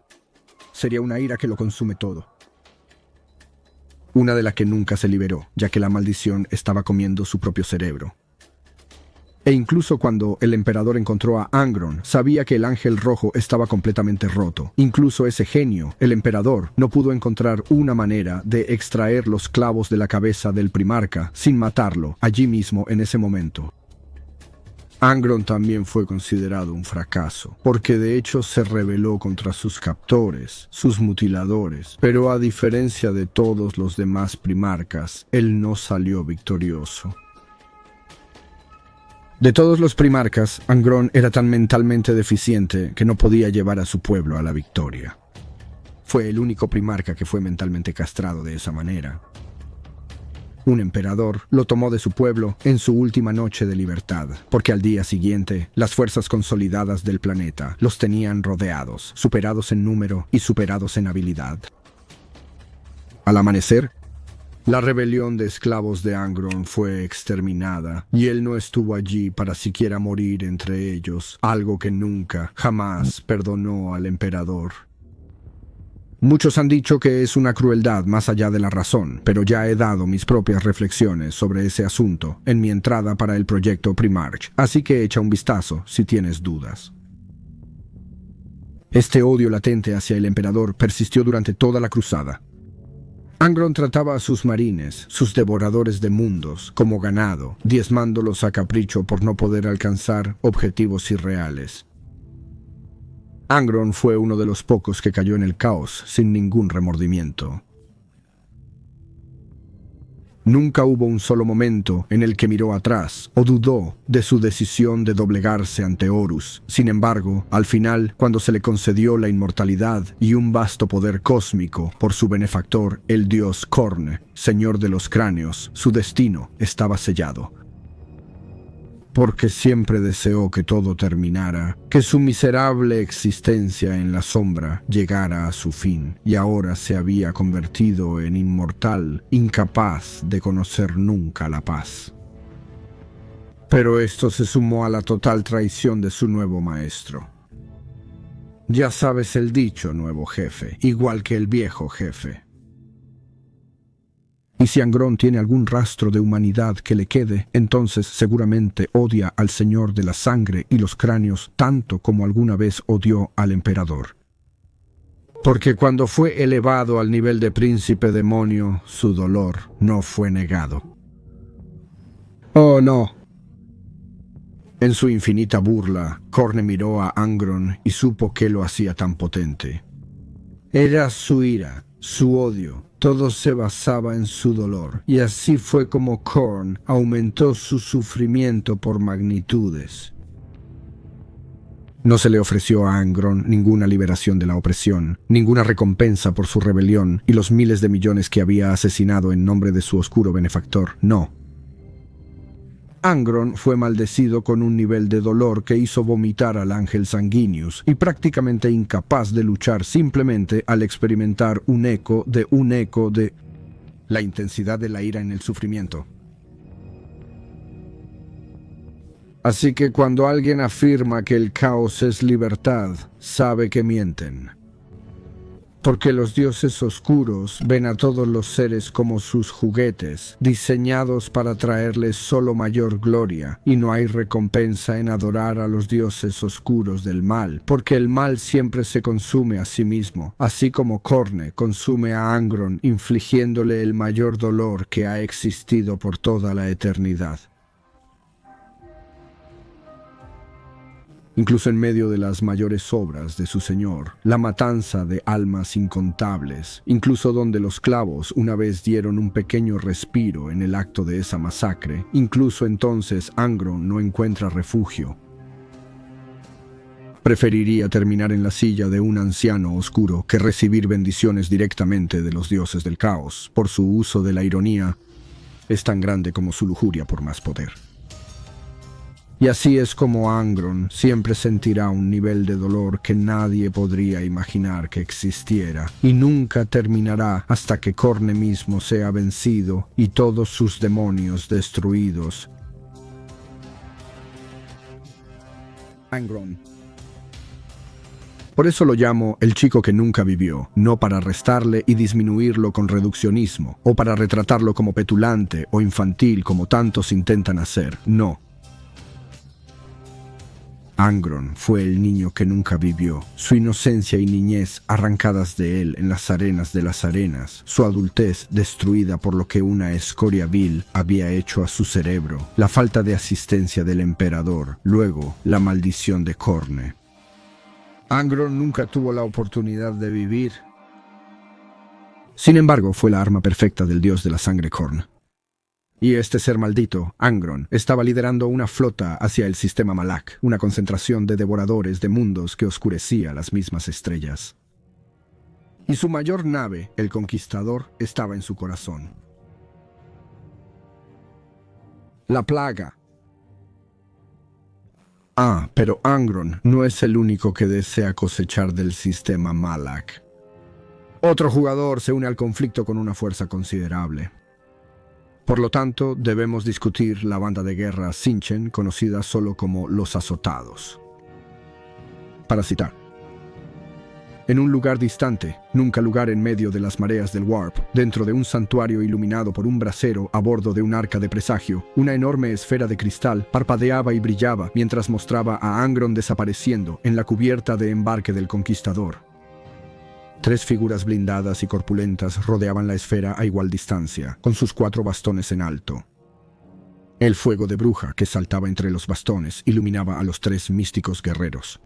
sería una ira que lo consume todo. Una de la que nunca se liberó, ya que la maldición estaba comiendo su propio cerebro. E incluso cuando el emperador encontró a Angron, sabía que el ángel rojo estaba completamente roto. Incluso ese genio, el emperador, no pudo encontrar una manera de extraer los clavos de la cabeza del primarca sin matarlo allí mismo en ese momento. Angron también fue considerado un fracaso, porque de hecho se rebeló contra sus captores, sus mutiladores, pero a diferencia de todos los demás primarcas, él no salió victorioso. De todos los primarcas, Angron era tan mentalmente deficiente que no podía llevar a su pueblo a la victoria. Fue el único primarca que fue mentalmente castrado de esa manera. Un emperador lo tomó de su pueblo en su última noche de libertad, porque al día siguiente, las fuerzas consolidadas del planeta los tenían rodeados, superados en número y superados en habilidad. Al amanecer, La rebelión de esclavos de Angron fue exterminada, y él no estuvo allí para siquiera morir entre ellos, algo que nunca, jamás perdonó al emperador. Muchos han dicho que es una crueldad más allá de la razón, pero ya he dado mis propias reflexiones sobre ese asunto en mi entrada para el proyecto Primarch, así que echa un vistazo si tienes dudas. Este odio latente hacia el emperador persistió durante toda la cruzada. Angron trataba a sus marines, sus devoradores de mundos, como ganado, diezmándolos a capricho por no poder alcanzar objetivos irreales. Angron fue uno de los pocos que cayó en el caos sin ningún remordimiento. Nunca hubo un solo momento en el que miró atrás o dudó de su decisión de doblegarse ante Horus. Sin embargo, al final, cuando se le concedió la inmortalidad y un vasto poder cósmico por su benefactor, el dios Khorne, señor de los cráneos, su destino estaba sellado. Porque siempre deseó que todo terminara, que su miserable existencia en la sombra llegara a su fin, y ahora se había convertido en inmortal, incapaz de conocer nunca la paz. Pero esto se sumó a la total traición de su nuevo maestro. Ya sabes el dicho, nuevo jefe, igual que el viejo jefe. Y si Angron tiene algún rastro de humanidad que le quede, entonces seguramente odia al Señor de la Sangre y los Cráneos tanto como alguna vez odió al emperador. Porque cuando fue elevado al nivel de príncipe demonio, su dolor no fue negado. ¡Oh, no! En su infinita burla, Khorne miró a Angron y supo qué lo hacía tan potente. Era su ira, su odio. Todo se basaba en su dolor, y así fue como Khorne aumentó su sufrimiento por magnitudes. No se le ofreció a Angron ninguna liberación de la opresión, ninguna recompensa por su rebelión y los miles de millones que había asesinado en nombre de su oscuro benefactor, no. Angron fue maldecido con un nivel de dolor que hizo vomitar al ángel Sanguinius y prácticamente incapaz de luchar simplemente al experimentar un eco de la intensidad de la ira en el sufrimiento. Así que cuando alguien afirma que el caos es libertad, sabe que mienten. Porque los dioses oscuros ven a todos los seres como sus juguetes, diseñados para traerles solo mayor gloria, y no hay recompensa en adorar a los dioses oscuros del mal, porque el mal siempre se consume a sí mismo, así como Khorne consume a Angron, infligiéndole el mayor dolor que ha existido por toda la eternidad. Incluso en medio de las mayores obras de su Señor, la matanza de almas incontables, incluso donde los clavos una vez dieron un pequeño respiro en el acto de esa masacre, incluso entonces Angron no encuentra refugio. Preferiría terminar en la silla de un anciano oscuro que recibir bendiciones directamente de los dioses del caos, por su uso de la ironía, es tan grande como su lujuria por más poder. Y así es como Angron siempre sentirá un nivel de dolor que nadie podría imaginar que existiera, y nunca terminará hasta que Khorne mismo sea vencido y todos sus demonios destruidos. Angron. Por eso lo llamo el chico que nunca vivió, no para restarle y disminuirlo con reduccionismo, o para retratarlo como petulante o infantil como tantos intentan hacer, no. Angron fue el niño que nunca vivió, su inocencia y niñez arrancadas de él en las arenas de las arenas, su adultez destruida por lo que una escoria vil había hecho a su cerebro, la falta de asistencia del emperador, luego la maldición de Khorne. Angron nunca tuvo la oportunidad de vivir. Sin embargo, fue la arma perfecta del dios de la sangre Khorne. Y este ser maldito, Angron, estaba liderando una flota hacia el sistema Malak, una concentración de devoradores de mundos que oscurecía las mismas estrellas. Y su mayor nave, el Conquistador, estaba en su corazón. La plaga. Pero Angron no es el único que desea cosechar del sistema Malak. Otro jugador se une al conflicto con una fuerza considerable. Por lo tanto, debemos discutir la banda de guerra Tzeentch, conocida solo como los Azotados. Para citar: en un lugar distante, nunca lugar en medio de las mareas del Warp, dentro de un santuario iluminado por un brasero a bordo de un arca de presagio, una enorme esfera de cristal parpadeaba y brillaba mientras mostraba a Angron desapareciendo en la cubierta de embarque del Conquistador. 3 figuras blindadas y corpulentas rodeaban la esfera a igual distancia, con sus 4 bastones en alto. El fuego de bruja que saltaba entre los bastones iluminaba a los 3 místicos guerreros.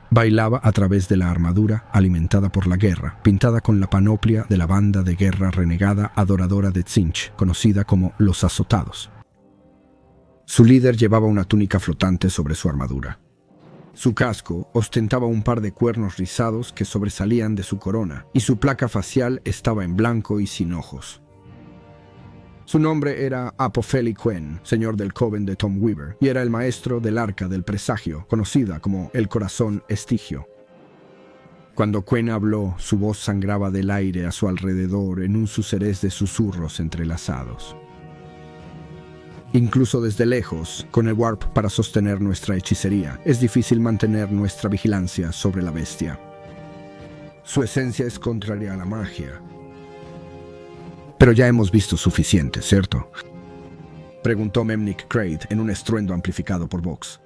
Bailaba a través de la armadura alimentada por la guerra, pintada con la panoplia de la banda de guerra renegada adoradora de Tzeentch, conocida como los Azotados. Su líder llevaba una túnica flotante sobre su armadura. Su casco ostentaba un par de cuernos rizados que sobresalían de su corona, y su placa facial estaba en blanco y sin ojos. Su nombre era Apofeli Quen, señor del Coven de Tom Weaver, y era el maestro del Arca del Presagio, conocida como el Corazón Estigio. Cuando Quen habló, su voz sangraba del aire a su alrededor en un sucerés de susurros entrelazados. Incluso desde lejos, con el Warp para sostener nuestra hechicería, es difícil mantener nuestra vigilancia sobre la bestia. Su esencia es contraria a la magia. Pero ya hemos visto suficiente, ¿cierto?, preguntó Memnik Kraid en un estruendo amplificado por Vox.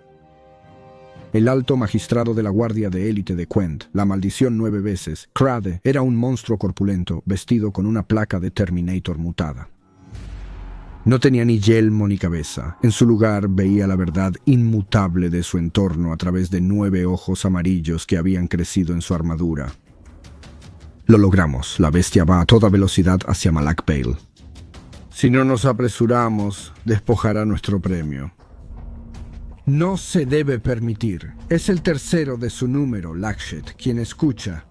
El alto magistrado de la guardia de élite de Quent, la maldición 9 veces, Crade, era un monstruo corpulento vestido con una placa de Terminator mutada. No tenía ni yelmo ni cabeza. En su lugar veía la verdad inmutable de su entorno a través de 9 ojos amarillos que habían crecido en su armadura. Lo logramos. La bestia va a toda velocidad hacia Malak Vale. Si no nos apresuramos, despojará nuestro premio. No se debe permitir. Es el tercero de su número, Lakshet, quien escucha.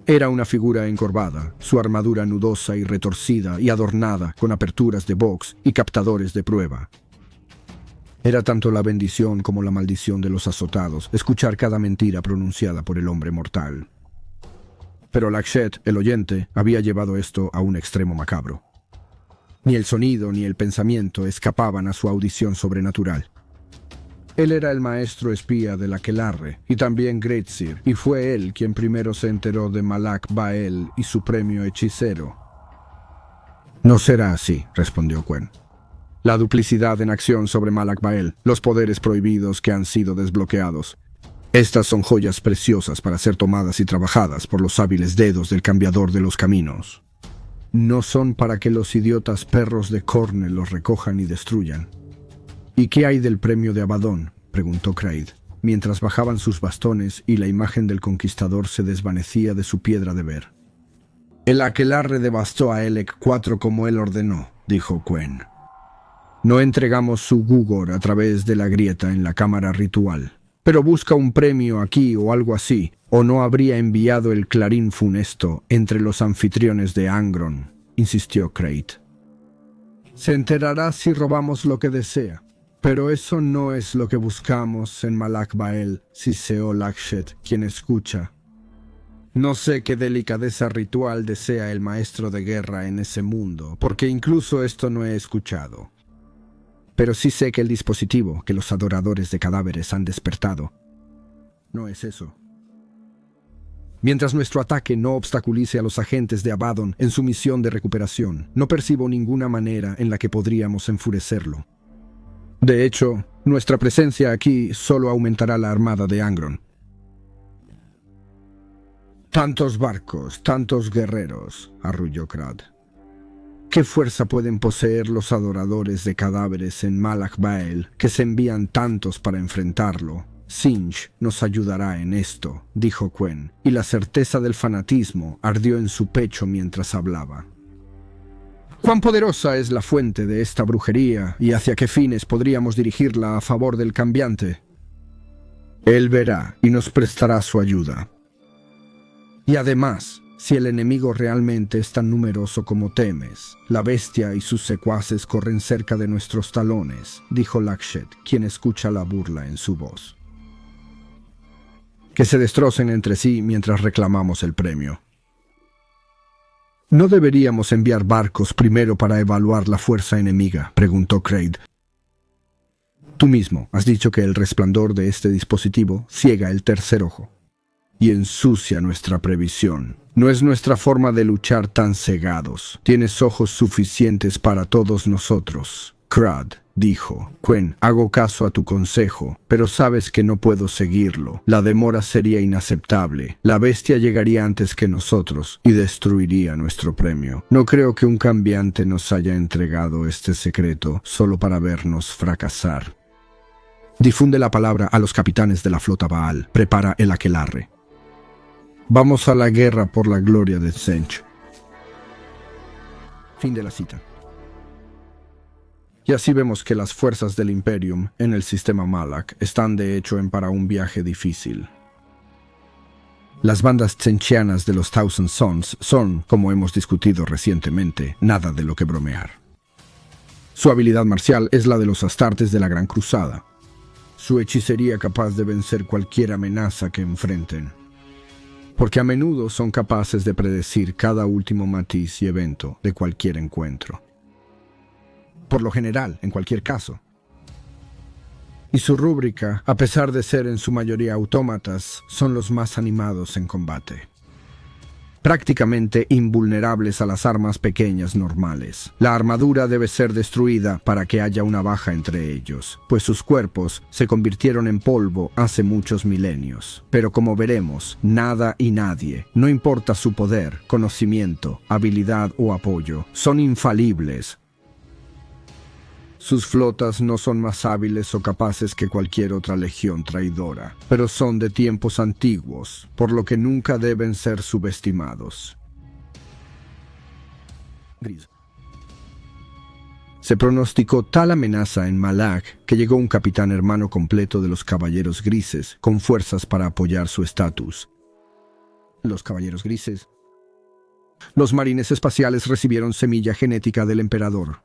Era una figura encorvada, su armadura nudosa y retorcida y adornada con aperturas de box y captadores de prueba. Era tanto la bendición como la maldición de los azotados escuchar cada mentira pronunciada por el hombre mortal. Pero Lakshet, el oyente, había llevado esto a un extremo macabro. Ni el sonido ni el pensamiento escapaban a su audición sobrenatural. Él era el maestro espía de la Aquelarre y también Greatsir, y fue él quien primero se enteró de Malak Bael y su premio hechicero. No será así, respondió Quen. La duplicidad en acción sobre Malak Bael, los poderes prohibidos que han sido desbloqueados. Estas son joyas preciosas para ser tomadas y trabajadas por los hábiles dedos del cambiador de los caminos. No son para que los idiotas perros de Cornell los recojan y destruyan. ¿Y qué hay del premio de Abaddon?, preguntó Kraid, mientras bajaban sus bastones y la imagen del conquistador se desvanecía de su piedra de ver. El Aquelarre devastó a Elec 4 como él ordenó, dijo Quen. No entregamos su Gugor a través de la grieta en la cámara ritual, pero busca un premio aquí o algo así, o no habría enviado el clarín funesto entre los anfitriones de Angron, insistió Kraid. Se enterará si robamos lo que desea. Pero eso no es lo que buscamos en Malak Bael, siseó Lakshet, quien escucha. No sé qué delicadeza ritual desea el maestro de guerra en ese mundo, porque incluso esto no he escuchado. Pero sí sé que el dispositivo que los adoradores de cadáveres han despertado no es eso. Mientras nuestro ataque no obstaculice a los agentes de Abaddon en su misión de recuperación, no percibo ninguna manera en la que podríamos enfurecerlo. De hecho, nuestra presencia aquí solo aumentará la armada de Angron. Tantos barcos, tantos guerreros, arrulló Krad. ¿Qué fuerza pueden poseer los adoradores de cadáveres en Malak Bael que se envían tantos para enfrentarlo? Tzeentch nos ayudará en esto, dijo Quen, y la certeza del fanatismo ardió en su pecho mientras hablaba. ¿Cuán poderosa es la fuente de esta brujería y hacia qué fines podríamos dirigirla a favor del cambiante? Él verá y nos prestará su ayuda. Y además, si el enemigo realmente es tan numeroso como temes, la bestia y sus secuaces corren cerca de nuestros talones, dijo Lakshet, quien escucha la burla en su voz. Que se destrocen entre sí mientras reclamamos el premio. ¿No deberíamos enviar barcos primero para evaluar la fuerza enemiga?, preguntó Kraid. Tú mismo has dicho que el resplandor de este dispositivo ciega el tercer ojo y ensucia nuestra previsión. No es nuestra forma de luchar tan cegados. Tienes ojos suficientes para todos nosotros. Crad dijo: Quen, hago caso a tu consejo, pero sabes que no puedo seguirlo. La demora sería inaceptable. La bestia llegaría antes que nosotros y destruiría nuestro premio. No creo que un cambiante nos haya entregado este secreto solo para vernos fracasar. Difunde la palabra a los capitanes de la flota Baal. Prepara el aquelarre. Vamos a la guerra por la gloria de Tzeentch. Fin de la cita. Y así vemos que las fuerzas del Imperium en el sistema Malak están de hecho para un viaje difícil. Las bandas tzeentchianas de los Thousand Sons son, como hemos discutido recientemente, nada de lo que bromear. Su habilidad marcial es la de los astartes de la Gran Cruzada. Su hechicería capaz de vencer cualquier amenaza que enfrenten, porque a menudo son capaces de predecir cada último matiz y evento de cualquier encuentro. Por lo general, en cualquier caso. Y su rúbrica, a pesar de ser en su mayoría autómatas, son los más animados en combate. Prácticamente invulnerables a las armas pequeñas normales. La armadura debe ser destruida para que haya una baja entre ellos, pues sus cuerpos se convirtieron en polvo hace muchos milenios. Pero como veremos, nada y nadie, no importa su poder, conocimiento, habilidad o apoyo, son infalibles. Sus flotas no son más hábiles o capaces que cualquier otra legión traidora, pero son de tiempos antiguos, por lo que nunca deben ser subestimados. Gris. Se pronosticó tal amenaza en Malak que llegó un capitán hermano completo de los Caballeros Grises, con fuerzas para apoyar su estatus. Los Caballeros Grises. Los marines espaciales recibieron semilla genética del emperador.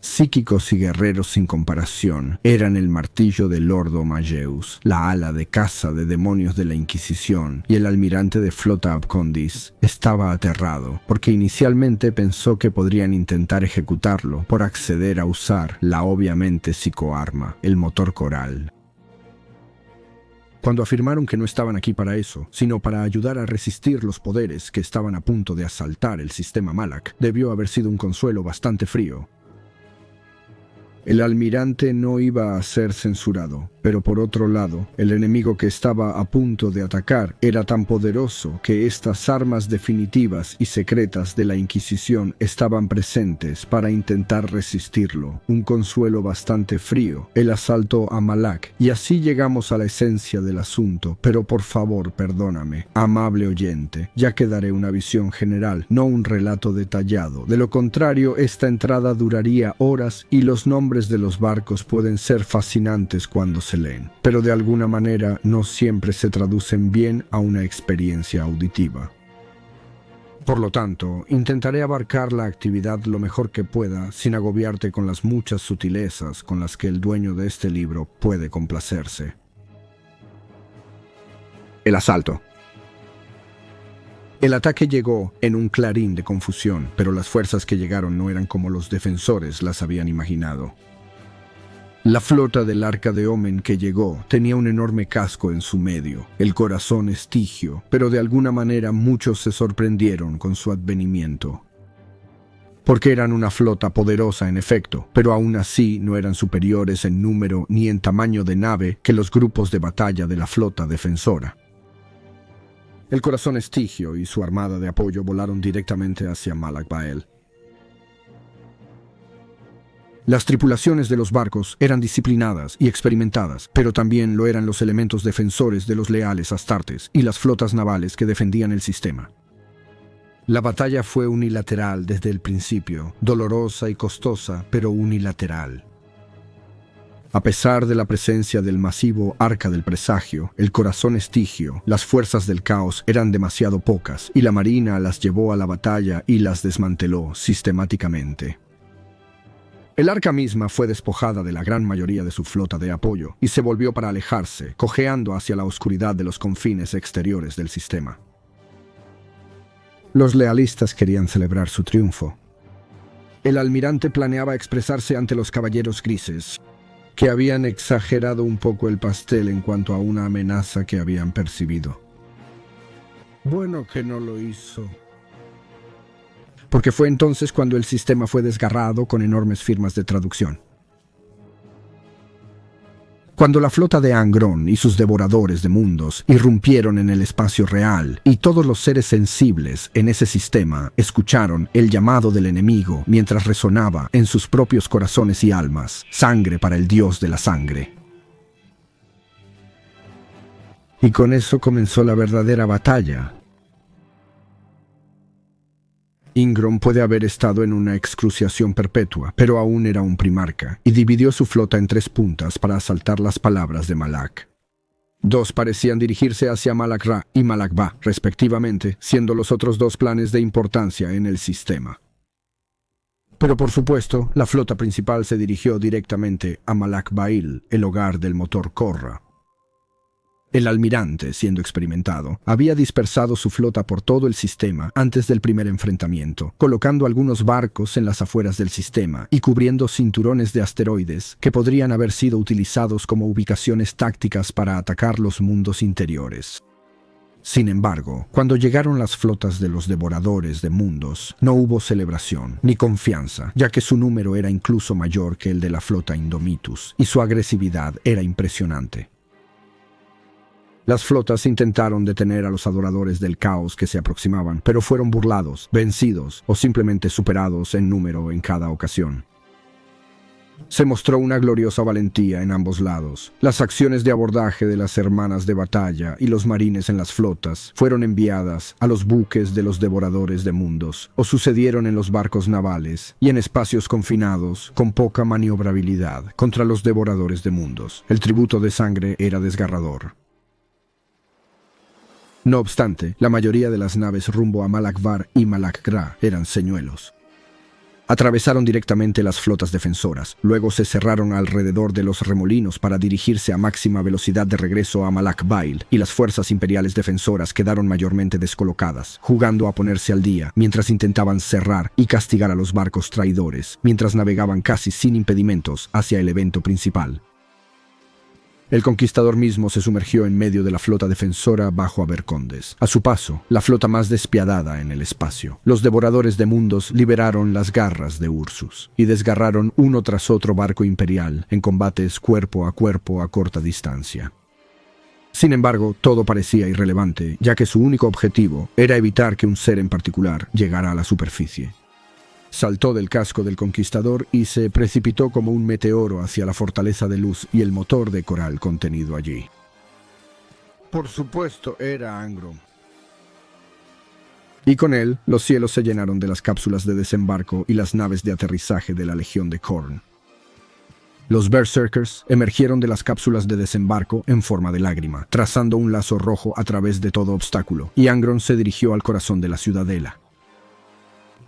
Psíquicos y guerreros sin comparación, eran el martillo de Lordo Mageus, la ala de caza de demonios de la Inquisición, y el almirante de flota Abcondis estaba aterrado, porque inicialmente pensó que podrían intentar ejecutarlo por acceder a usar la obviamente psicoarma, el motor coral. Cuando afirmaron que no estaban aquí para eso, sino para ayudar a resistir los poderes que estaban a punto de asaltar el sistema Malak, debió haber sido un consuelo bastante frío. El almirante no iba a ser censurado, pero por otro lado, el enemigo que estaba a punto de atacar era tan poderoso que estas armas definitivas y secretas de la Inquisición estaban presentes para intentar resistirlo. Un consuelo bastante frío, el asalto a Malak, y así llegamos a la esencia del asunto, pero por favor perdóname, amable oyente, ya que daré una visión general, no un relato detallado. De lo contrario, esta entrada duraría horas y los nombres de los barcos pueden ser fascinantes cuando se leen, pero de alguna manera no siempre se traducen bien a una experiencia auditiva. Por lo tanto, intentaré abarcar la actividad lo mejor que pueda sin agobiarte con las muchas sutilezas con las que el dueño de este libro puede complacerse. El asalto. El ataque llegó en un clarín de confusión, pero las fuerzas que llegaron no eran como los defensores las habían imaginado. La flota del Arca de Omen que llegó tenía un enorme casco en su medio, el corazón estigio, pero de alguna manera muchos se sorprendieron con su advenimiento. Porque eran una flota poderosa en efecto, pero aún así no eran superiores en número ni en tamaño de nave que los grupos de batalla de la flota defensora. El corazón estigio y su armada de apoyo volaron directamente hacia Malak Bael. Las tripulaciones de los barcos eran disciplinadas y experimentadas, pero también lo eran los elementos defensores de los leales astartes y las flotas navales que defendían el sistema. La batalla fue unilateral desde el principio, dolorosa y costosa, pero unilateral. A pesar de la presencia del masivo Arca del Presagio, el corazón estigio, las fuerzas del caos eran demasiado pocas, y la marina las llevó a la batalla y las desmanteló sistemáticamente. El arca misma fue despojada de la gran mayoría de su flota de apoyo, y se volvió para alejarse, cojeando hacia la oscuridad de los confines exteriores del sistema. Los lealistas querían celebrar su triunfo. El almirante planeaba expresarse ante los caballeros grises, que habían exagerado un poco el pastel en cuanto a una amenaza que habían percibido. Bueno que no lo hizo. Porque fue entonces cuando el sistema fue desgarrado con enormes firmas de traducción. Cuando la flota de Angron y sus devoradores de mundos irrumpieron en el espacio real y todos los seres sensibles en ese sistema escucharon el llamado del enemigo mientras resonaba en sus propios corazones y almas, sangre para el dios de la sangre. Y con eso comenzó la verdadera batalla. Ingron puede haber estado en una excruciación perpetua, pero aún era un primarca, y dividió su flota en 3 puntas para asaltar las palabras de Malak. 2 parecían dirigirse hacia Malak Ra y Malak Ba, respectivamente, siendo los otros 2 planes de importancia en el sistema. Pero por supuesto, la flota principal se dirigió directamente a Malak Bail, el hogar del motor Korra. El almirante, siendo experimentado, había dispersado su flota por todo el sistema antes del primer enfrentamiento, colocando algunos barcos en las afueras del sistema y cubriendo cinturones de asteroides que podrían haber sido utilizados como ubicaciones tácticas para atacar los mundos interiores. Sin embargo, cuando llegaron las flotas de los devoradores de mundos, no hubo celebración ni confianza, ya que su número era incluso mayor que el de la flota Indomitus, y su agresividad era impresionante. Las flotas intentaron detener a los adoradores del caos que se aproximaban, pero fueron burlados, vencidos o simplemente superados en número en cada ocasión. Se mostró una gloriosa valentía en ambos lados. Las acciones de abordaje de las hermanas de batalla y los marines en las flotas fueron enviadas a los buques de los devoradores de mundos, o sucedieron en los barcos navales y en espacios confinados con poca maniobrabilidad contra los devoradores de mundos. El tributo de sangre era desgarrador. No obstante, la mayoría de las naves rumbo a Malak Var y Malak Gra eran señuelos. Atravesaron directamente las flotas defensoras, luego se cerraron alrededor de los remolinos para dirigirse a máxima velocidad de regreso a Malak Bail, y las fuerzas imperiales defensoras quedaron mayormente descolocadas, jugando a ponerse al día, mientras intentaban cerrar y castigar a los barcos traidores, mientras navegaban casi sin impedimentos hacia el evento principal. El conquistador mismo se sumergió en medio de la flota defensora bajo Abercondes. A su paso, la flota más despiadada en el espacio. Los devoradores de mundos liberaron las garras de Ursus y desgarraron uno tras otro barco imperial en combates cuerpo a corta distancia. Sin embargo, todo parecía irrelevante, ya que su único objetivo era evitar que un ser en particular llegara a la superficie. Saltó del casco del conquistador y se precipitó como un meteoro hacia la fortaleza de luz y el motor de coral contenido allí. Por supuesto, era Angron. Y con él, los cielos se llenaron de las cápsulas de desembarco y las naves de aterrizaje de la Legión de Khorne. Los Berserkers emergieron de las cápsulas de desembarco en forma de lágrima, trazando un lazo rojo a través de todo obstáculo, y Angron se dirigió al corazón de la ciudadela.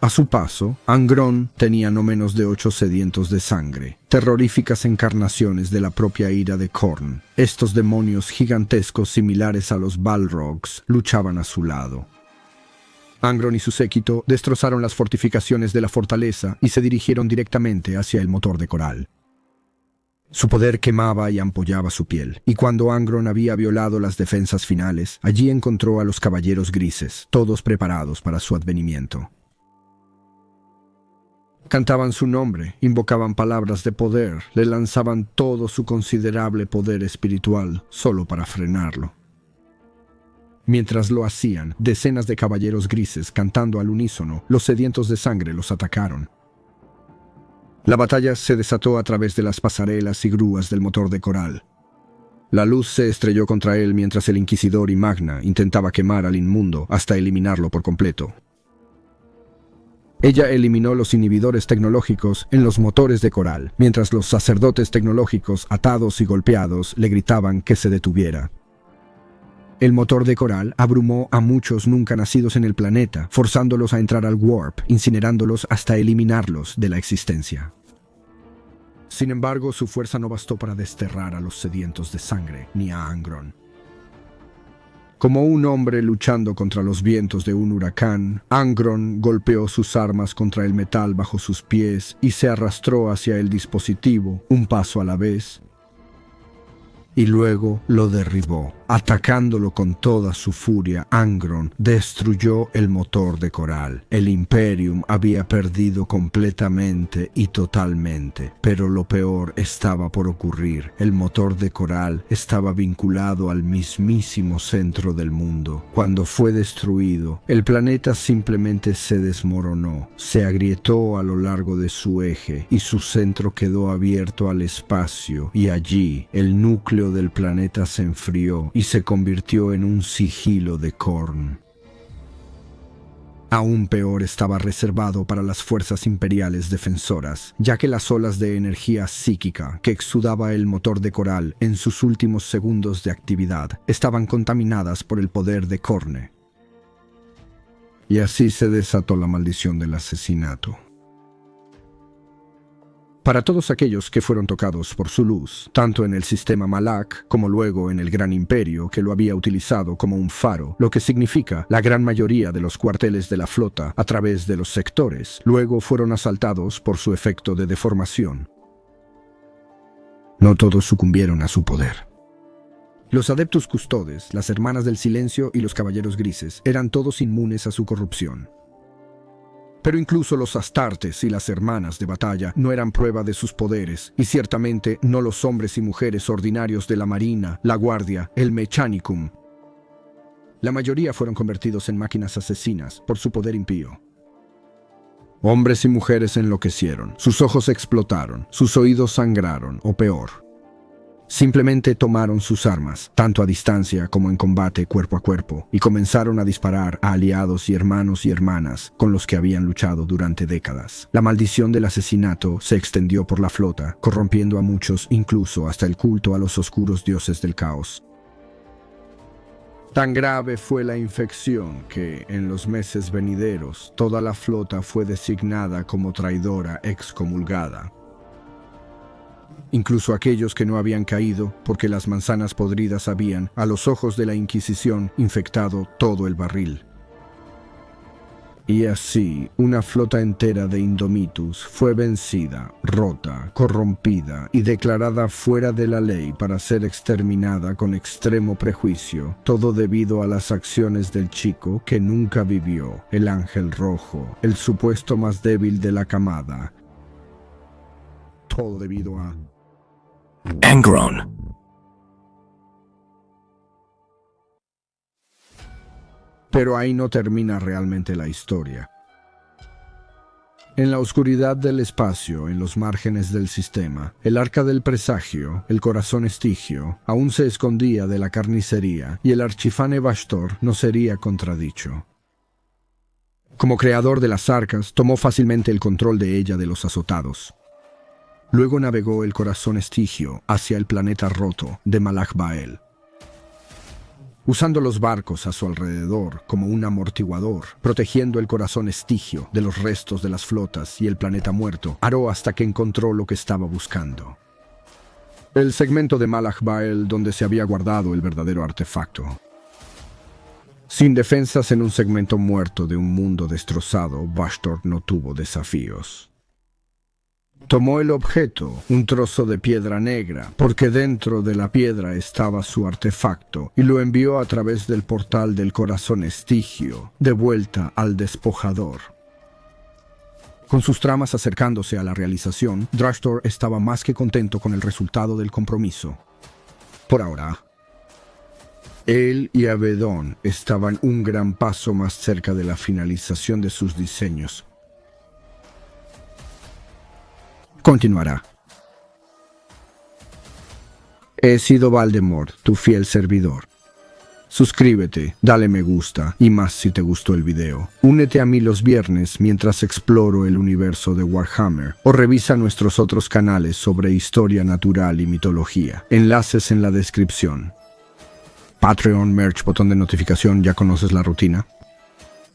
A su paso, Angron tenía no menos de 8 sedientos de sangre, terroríficas encarnaciones de la propia ira de Khorne. Estos demonios gigantescos similares a los Balrogs luchaban a su lado. Angron y su séquito destrozaron las fortificaciones de la fortaleza y se dirigieron directamente hacia el motor de coral. Su poder quemaba y ampollaba su piel, y cuando Angron había violado las defensas finales, allí encontró a los caballeros grises, todos preparados para su advenimiento. Cantaban su nombre, invocaban palabras de poder, le lanzaban todo su considerable poder espiritual solo para frenarlo. Mientras lo hacían, decenas de caballeros grises cantando al unísono, los sedientos de sangre los atacaron. La batalla se desató a través de las pasarelas y grúas del motor de coral. La luz se estrelló contra él mientras el Inquisidor y Magna intentaba quemar al inmundo hasta eliminarlo por completo. Ella eliminó los inhibidores tecnológicos en los motores de coral, mientras los sacerdotes tecnológicos, atados y golpeados, le gritaban que se detuviera. El motor de coral abrumó a muchos nunca nacidos en el planeta, forzándolos a entrar al warp, incinerándolos hasta eliminarlos de la existencia. Sin embargo, su fuerza no bastó para desterrar a los sedientos de sangre, ni a Angron. Como un hombre luchando contra los vientos de un huracán, Angron golpeó sus armas contra el metal bajo sus pies y se arrastró hacia el dispositivo, un paso a la vez, y luego lo derribó. Atacándolo con toda su furia, Angron destruyó el motor de Coral. El Imperium había perdido completamente y totalmente, pero lo peor estaba por ocurrir. El motor de Coral estaba vinculado al mismísimo centro del mundo. Cuando fue destruido, el planeta simplemente se desmoronó, se agrietó a lo largo de su eje y su centro quedó abierto al espacio, y allí el núcleo del planeta se enfrió y se convirtió en un sigilo de Khorne. Aún peor estaba reservado para las fuerzas imperiales defensoras, ya que las olas de energía psíquica que exudaba el motor de Coral en sus últimos segundos de actividad estaban contaminadas por el poder de Khorne. Y así se desató la maldición del asesinato. Para todos aquellos que fueron tocados por su luz, tanto en el sistema Malak como luego en el Gran Imperio, que lo había utilizado como un faro, lo que significa la gran mayoría de los cuarteles de la flota a través de los sectores, luego fueron asaltados por su efecto de deformación. No todos sucumbieron a su poder. Los Adeptus Custodes, las Hermanas del Silencio y los Caballeros Grises eran todos inmunes a su corrupción. Pero incluso los Astartes y las Hermanas de Batalla no eran prueba de sus poderes, y ciertamente no los hombres y mujeres ordinarios de la Marina, la Guardia, el Mechanicum. La mayoría fueron convertidos en máquinas asesinas por su poder impío. Hombres y mujeres enloquecieron, sus ojos explotaron, sus oídos sangraron, o peor. Simplemente tomaron sus armas, tanto a distancia como en combate cuerpo a cuerpo, y comenzaron a disparar a aliados y hermanos y hermanas con los que habían luchado durante décadas. La maldición del asesinato se extendió por la flota, corrompiendo a muchos, incluso hasta el culto a los oscuros dioses del caos. Tan grave fue la infección que, en los meses venideros, toda la flota fue designada como traidora excomulgada. Incluso aquellos que no habían caído, porque las manzanas podridas habían, a los ojos de la Inquisición, infectado todo el barril. Y así, una flota entera de Indomitus fue vencida, rota, corrompida y declarada fuera de la ley para ser exterminada con extremo prejuicio, todo debido a las acciones del chico que nunca vivió, el Ángel Rojo, el supuesto más débil de la camada. Todo debido a Angron. Pero ahí no termina realmente la historia. En la oscuridad del espacio, en los márgenes del sistema, el arca del presagio, el corazón estigio, aún se escondía de la carnicería, y el archifane Bastor no sería contradicho. Como creador de las arcas, tomó fácilmente el control de ella de los azotados. Luego navegó el corazón estigio hacia el planeta roto de Malak Bael. Usando los barcos a su alrededor como un amortiguador, protegiendo el corazón estigio de los restos de las flotas y el planeta muerto, aró hasta que encontró lo que estaba buscando. El segmento de Malak Bael donde se había guardado el verdadero artefacto. Sin defensas en un segmento muerto de un mundo destrozado, Bastor no tuvo desafíos. Tomó el objeto, un trozo de piedra negra, porque dentro de la piedra estaba su artefacto, y lo envió a través del portal del corazón estigio, de vuelta al despojador. Con sus tramas acercándose a la realización, Drashtor estaba más que contento con el resultado del compromiso. Por ahora, él y Avedon estaban un gran paso más cerca de la finalización de sus diseños. Continuará. He sido Valdemort, tu fiel servidor. Suscríbete, dale me gusta, y más si te gustó el video. Únete a mí los viernes mientras exploro el universo de Warhammer, o revisa nuestros otros canales sobre historia natural y mitología. Enlaces en la descripción. Patreon, merch, botón de notificación, ¿ya conoces la rutina?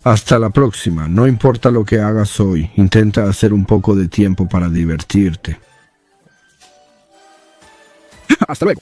Hasta la próxima, no importa lo que hagas hoy, intenta hacer un poco de tiempo para divertirte. Hasta luego.